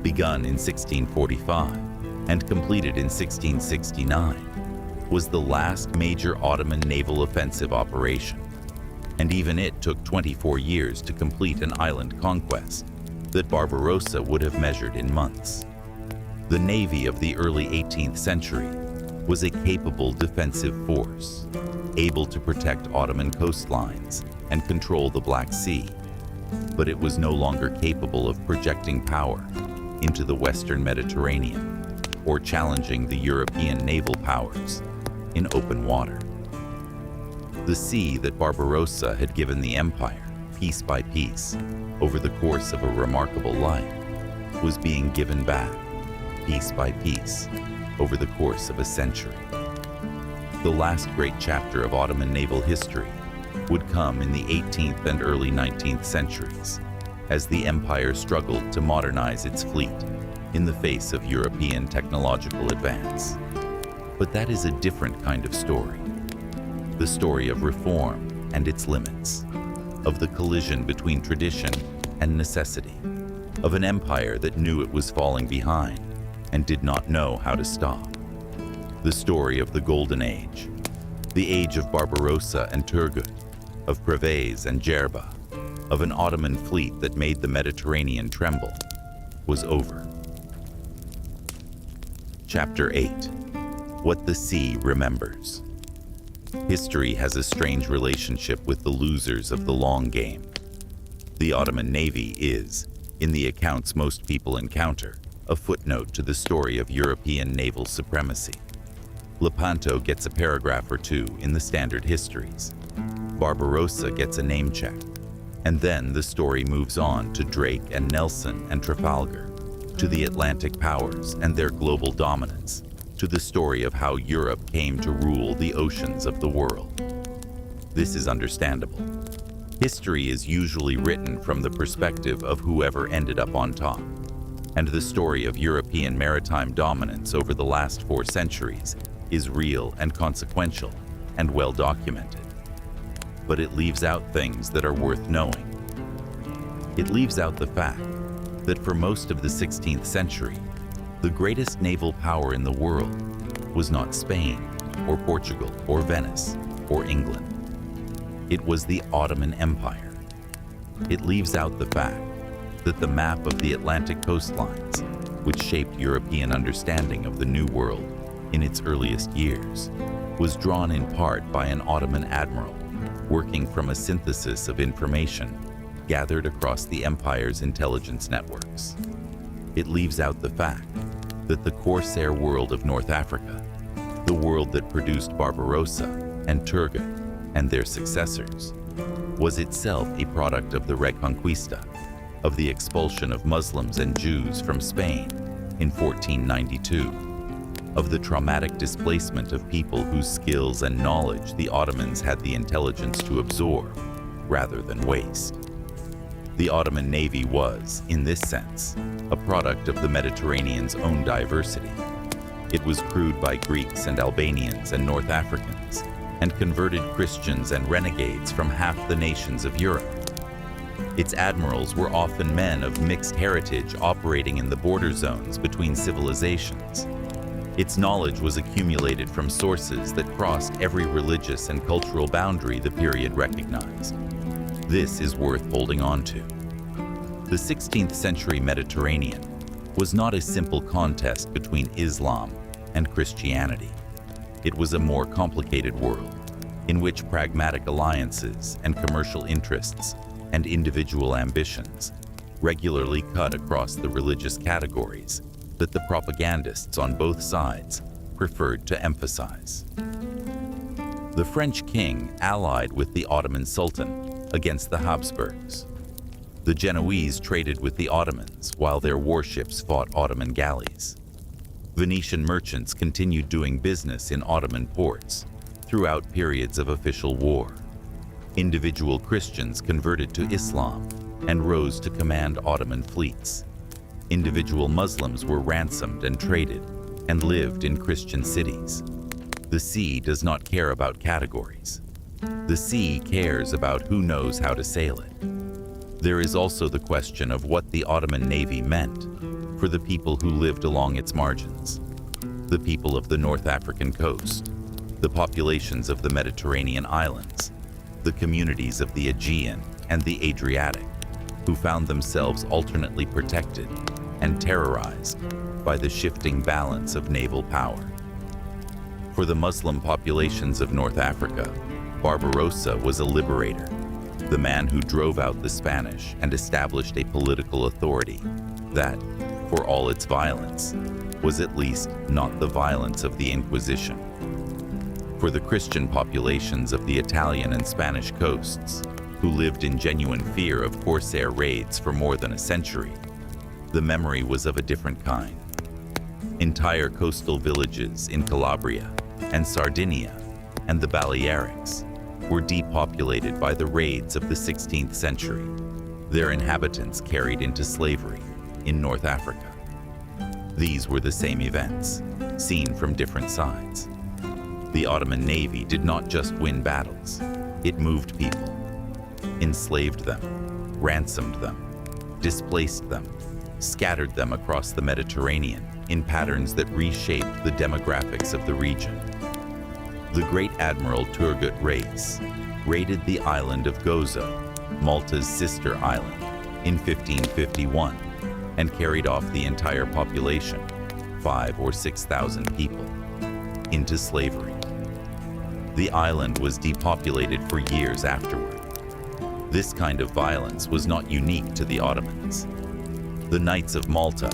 begun in 1645 and completed in 1669, was the last major Ottoman naval offensive operation, and even it took 24 years to complete an island conquest that Barbarossa would have measured in months. The navy of the early 18th century was a capable defensive force, able to protect Ottoman coastlines and control the Black Sea, but it was no longer capable of projecting power into the Western Mediterranean or challenging the European naval powers in open water. The sea that Barbarossa had given the empire, piece by piece, over the course of a remarkable life, was being given back, piece by piece, over the course of a century. The last great chapter of Ottoman naval history would come in the 18th and early 19th centuries, as the empire struggled to modernize its fleet in the face of European technological advance. But that is a different kind of story. The story of reform and its limits, of the collision between tradition and necessity, of an empire that knew it was falling behind and did not know how to stop. The story of the Golden Age, the age of Barbarossa and Turgut, of Preveze and Gerba, of an Ottoman fleet that made the Mediterranean tremble, was over. Chapter 8. What the Sea Remembers. History has a strange relationship with the losers of the long game. The Ottoman Navy is, in the accounts most people encounter, a footnote to the story of European naval supremacy. Lepanto gets a paragraph or two in the standard histories. Barbarossa gets a name check. And then the story moves on to Drake and Nelson and Trafalgar, to the Atlantic powers and their global dominance, to the story of how Europe came to rule the oceans of the world. This is understandable. History is usually written from the perspective of whoever ended up on top. and the story of European maritime dominance over the last 4 centuries is real and consequential and well documented. But it leaves out things that are worth knowing. It leaves out the fact that for most of the 16th century, the greatest naval power in the world was not Spain or Portugal or Venice or England. It was the Ottoman Empire. It leaves out the fact that the map of the Atlantic coastlines, which shaped European understanding of the New World in its earliest years, was drawn in part by an Ottoman admiral working from a synthesis of information gathered across the empire's intelligence networks. It leaves out the fact that the Corsair world of North Africa, the world that produced Barbarossa and Turgut and their successors, was itself a product of the Reconquista, of the expulsion of Muslims and Jews from Spain in 1492, of the traumatic displacement of people whose skills and knowledge the Ottomans had the intelligence to absorb rather than waste. The Ottoman Navy was, in this sense, a product of the Mediterranean's own diversity. It was crewed by Greeks and Albanians and North Africans, and converted Christians and renegades from half the nations of Europe. Its admirals were often men of mixed heritage operating in the border zones between civilizations. Its knowledge was accumulated from sources that crossed every religious and cultural boundary the period recognized. This is worth holding on to. The 16th century Mediterranean was not a simple contest between Islam and Christianity. It was a more complicated world in which pragmatic alliances and commercial interests and individual ambitions regularly cut across the religious categories that the propagandists on both sides preferred to emphasize. The French king allied with the Ottoman Sultan against the Habsburgs. The Genoese traded with the Ottomans while their warships fought Ottoman galleys. Venetian merchants continued doing business in Ottoman ports throughout periods of official war. Individual Christians converted to Islam and rose to command Ottoman fleets. Individual Muslims were ransomed and traded and lived in Christian cities. The sea does not care about categories. The sea cares about who knows how to sail it. There is also the question of what the Ottoman Navy meant for the people who lived along its margins, the people of the North African coast, the populations of the Mediterranean islands, the communities of the Aegean and the Adriatic, who found themselves alternately protected and terrorized by the shifting balance of naval power. For the Muslim populations of North Africa, Barbarossa was a liberator, the man who drove out the Spanish and established a political authority that, for all its violence, was at least not the violence of the Inquisition. For the Christian populations of the Italian and Spanish coasts, who lived in genuine fear of corsair raids for more than a century, the memory was of a different kind. Entire coastal villages in Calabria and Sardinia and the Balearics were depopulated by the raids of the 16th century, their inhabitants carried into slavery in North Africa. These were the same events, seen from different sides. The Ottoman Navy did not just win battles, it moved people, enslaved them, ransomed them, displaced them, scattered them across the Mediterranean in patterns that reshaped the demographics of the region. The great Admiral Turgut Reis raided the island of Gozo, Malta's sister island, in 1551 and carried off the entire population, 5,000 or 6,000 people, into slavery. The island was depopulated for years afterward. This kind of violence was not unique to the Ottomans. The Knights of Malta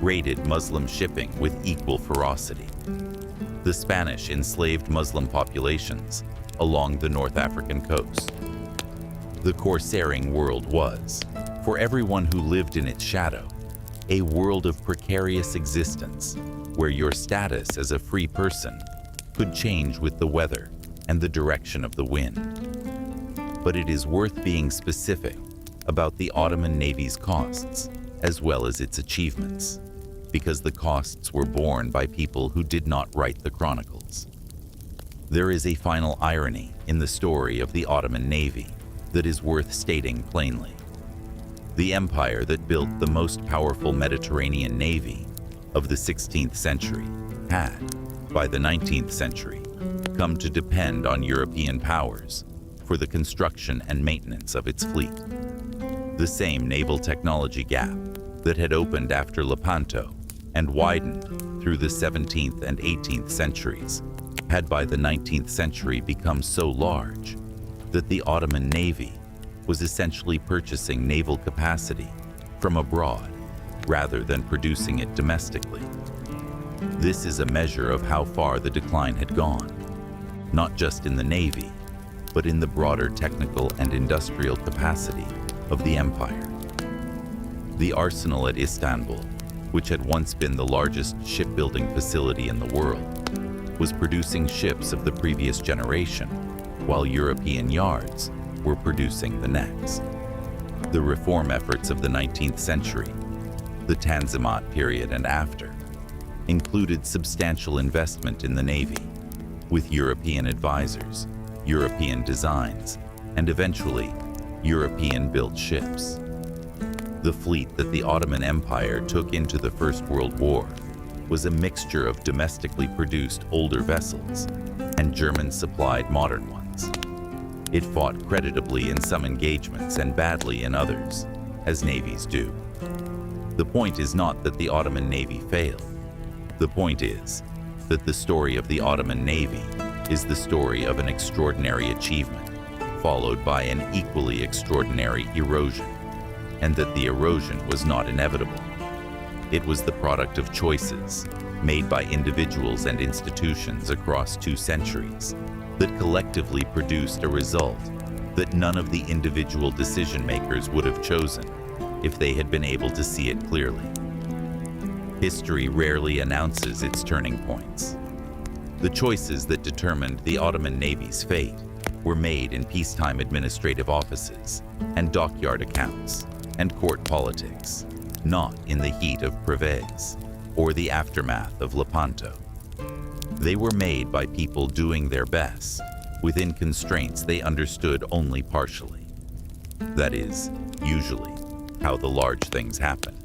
raided Muslim shipping with equal ferocity. The Spanish enslaved Muslim populations along the North African coast. The corsairing world was, for everyone who lived in its shadow, a world of precarious existence where your status as a free person could change with the weather and the direction of the wind. But it is worth being specific about the Ottoman Navy's costs as well as its achievements, because the costs were borne by people who did not write the chronicles. There is a final irony in the story of the Ottoman Navy that is worth stating plainly. The empire that built the most powerful Mediterranean navy of the 16th century had, by the 19th century, come to depend on European powers for the construction and maintenance of its fleet. The same naval technology gap that had opened after Lepanto and widened through the 17th and 18th centuries had by the 19th century become so large that the Ottoman Navy was essentially purchasing naval capacity from abroad rather than producing it domestically. This is a measure of how far the decline had gone, not just in the Navy, but in the broader technical and industrial capacity of the empire. The arsenal at Istanbul, which had once been the largest shipbuilding facility in the world, was producing ships of the previous generation, while European yards were producing the next. The reform efforts of the 19th century, the Tanzimat period and after, included substantial investment in the Navy, with European advisors, European designs, and eventually, European-built ships. The fleet that the Ottoman Empire took into the First World War was a mixture of domestically produced older vessels and German-supplied modern ones. It fought creditably in some engagements and badly in others, as navies do. The point is not that the Ottoman Navy failed. The point is that the story of the Ottoman Navy is the story of an extraordinary achievement, followed by an equally extraordinary erosion, and that the erosion was not inevitable. It was the product of choices made by individuals and institutions across 2 centuries that collectively produced a result that none of the individual decision-makers would have chosen if they had been able to see it clearly. History rarely announces its turning points. The choices that determined the Ottoman Navy's fate were made in peacetime administrative offices and dockyard accounts and court politics, not in the heat of Preveze or the aftermath of Lepanto. They were made by people doing their best within constraints they understood only partially. That is, usually, how the large things happen.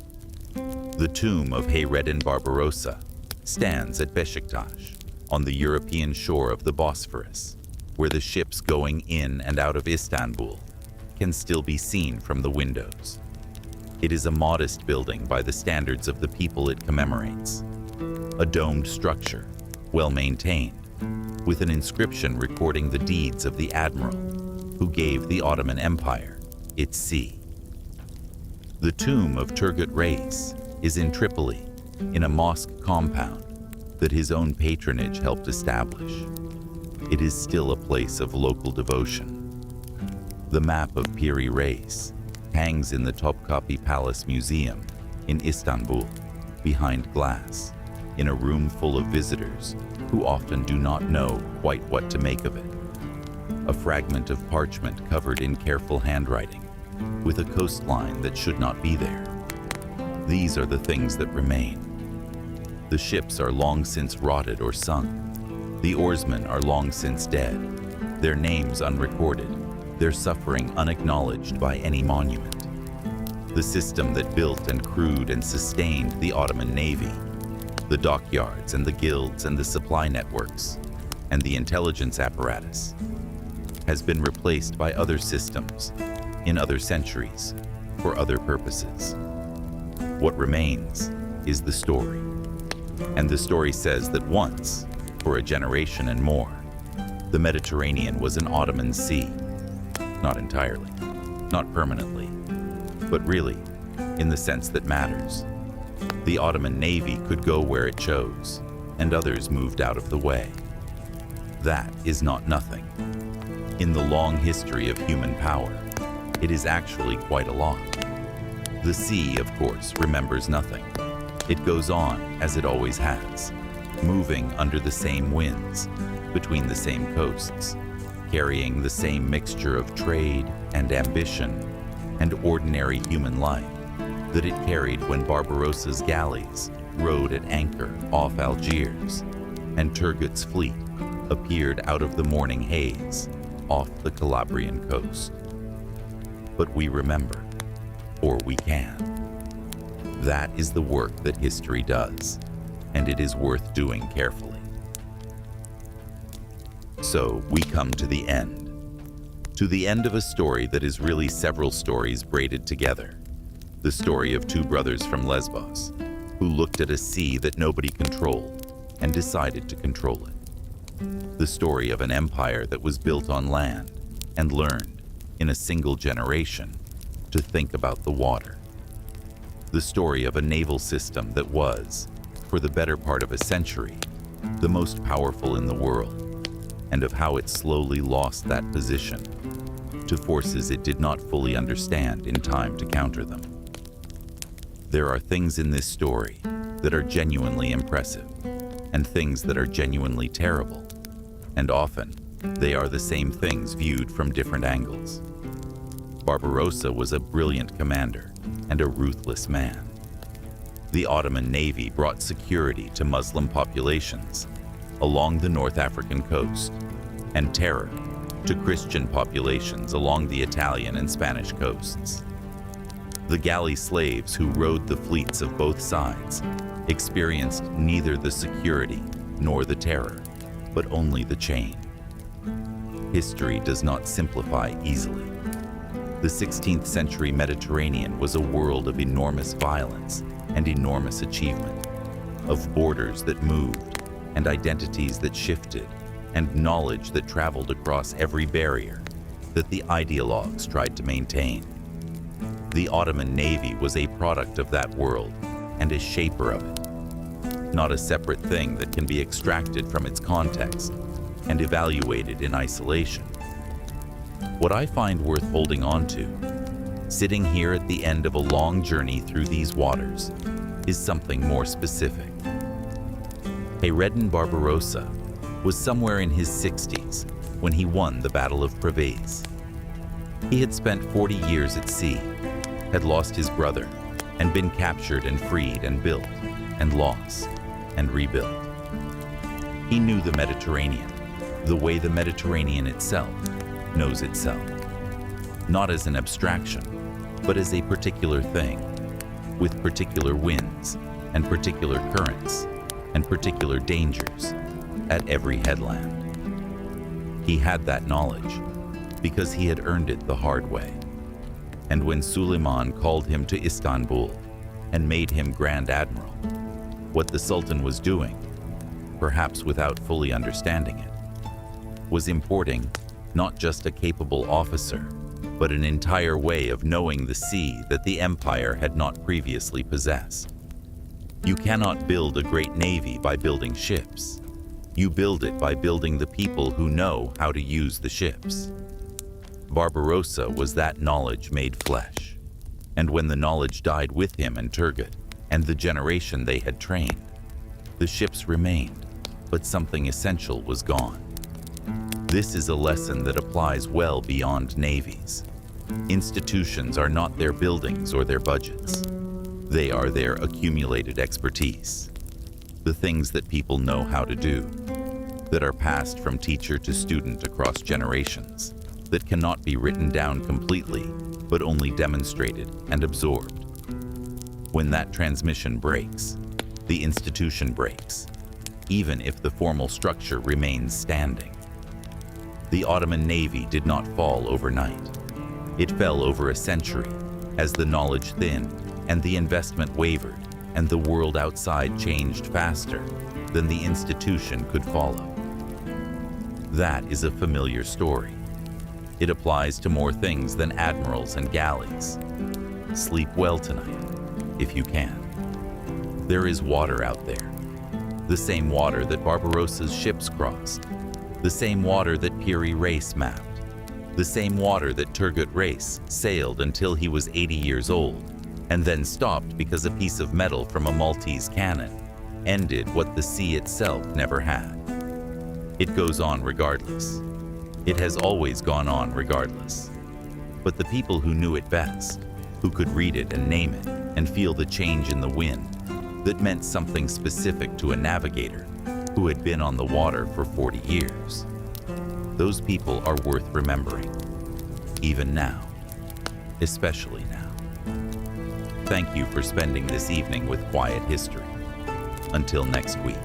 The tomb of Hayreddin Barbarossa stands at Beşiktaş, on the European shore of the Bosphorus, where the ships going in and out of Istanbul can still be seen from the windows. It is a modest building by the standards of the people it commemorates. A domed structure, well maintained, with an inscription recording the deeds of the Admiral who gave the Ottoman Empire its sea. The tomb of Turgut Reis is in Tripoli, in a mosque compound that his own patronage helped establish. It is still a place of local devotion. The map of Piri Reis hangs in the Topkapi Palace Museum in Istanbul, behind glass, in a room full of visitors who often do not know quite what to make of it. A fragment of parchment covered in careful handwriting, with a coastline that should not be there. These are the things that remain. The ships are long since rotted or sunk. The oarsmen are long since dead, their names unrecorded, their suffering unacknowledged by any monument. The system that built and crewed and sustained the Ottoman Navy, the dockyards and the guilds and the supply networks, and the intelligence apparatus, has been replaced by other systems, in other centuries, for other purposes. What remains is the story. And the story says that once, for a generation and more, the Mediterranean was an Ottoman sea. Not entirely, not permanently, but really, in the sense that matters. The Ottoman Navy could go where it chose, and others moved out of the way. That is not nothing. In the long history of human power, it is actually quite a lot. The sea, of course, remembers nothing. It goes on as it always has, moving under the same winds, between the same coasts, carrying the same mixture of trade and ambition and ordinary human life, that it carried when Barbarossa's galleys rode at anchor off Algiers, and Turgut's fleet appeared out of the morning haze off the Calabrian coast. But we remember, or we can. That is the work that history does, and it is worth doing carefully. So we come to the end of a story that is really several stories braided together. The story of two brothers from Lesbos who looked at a sea that nobody controlled and decided to control it. The story of an empire that was built on land and learned, in a single generation, to think about the water. The story of a naval system that was, for the better part of a century, the most powerful in the world, and of how it slowly lost that position to forces it did not fully understand in time to counter them. There are things in this story that are genuinely impressive, and things that are genuinely terrible, and often they are the same things viewed from different angles. Barbarossa was a brilliant commander and a ruthless man. The Ottoman Navy brought security to Muslim populations along the North African coast, and terror to Christian populations along the Italian and Spanish coasts. The galley slaves who rode the fleets of both sides experienced neither the security nor the terror, but only the chain. History does not simplify easily. The 16th century Mediterranean was a world of enormous violence and enormous achievement, of borders that moved and identities that shifted, and knowledge that traveled across every barrier that the ideologues tried to maintain. The Ottoman Navy was a product of that world and a shaper of it, not a separate thing that can be extracted from its context and evaluated in isolation. What I find worth holding on to, sitting here at the end of a long journey through these waters, is something more specific. Hayreddin Barbarossa was somewhere in his 60s when he won the Battle of Preveza. He had spent 40 years at sea, had lost his brother, and been captured and freed and built and lost and rebuilt. He knew the Mediterranean, the way the Mediterranean itself knows itself, not as an abstraction, but as a particular thing, with particular winds and particular currents and particular dangers at every headland. He had that knowledge because he had earned it the hard way. And when Suleiman called him to Istanbul and made him Grand Admiral, what the Sultan was doing, perhaps without fully understanding it, was importing not just a capable officer, but an entire way of knowing the sea that the empire had not previously possessed. You cannot build a great navy by building ships. You build it by building the people who know how to use the ships. Barbarossa was that knowledge made flesh. And when the knowledge died with him and Turgut, and the generation they had trained, the ships remained, but something essential was gone. This is a lesson that applies well beyond navies. Institutions are not their buildings or their budgets. They are their accumulated expertise. The things that people know how to do, that are passed from teacher to student across generations, that cannot be written down completely, but only demonstrated and absorbed. When that transmission breaks, the institution breaks, even if the formal structure remains standing. The Ottoman Navy did not fall overnight. It fell over a century as the knowledge thinned and the investment wavered and the world outside changed faster than the institution could follow. That is a familiar story. It applies to more things than admirals and galleys. Sleep well tonight, if you can. There is water out there, the same water that Barbarossa's ships crossed, the same water that Reis mapped, the same water that Turgut Reis sailed until he was 80 years old, and then stopped because a piece of metal from a Maltese cannon ended what the sea itself never had. It goes on regardless. It has always gone on regardless. But the people who knew it best, who could read it and name it and feel the change in the wind that meant something specific to a navigator who had been on the water for 40 years. Those people are worth remembering, even now, especially now. Thank you for spending this evening with Quiet History. Until next week.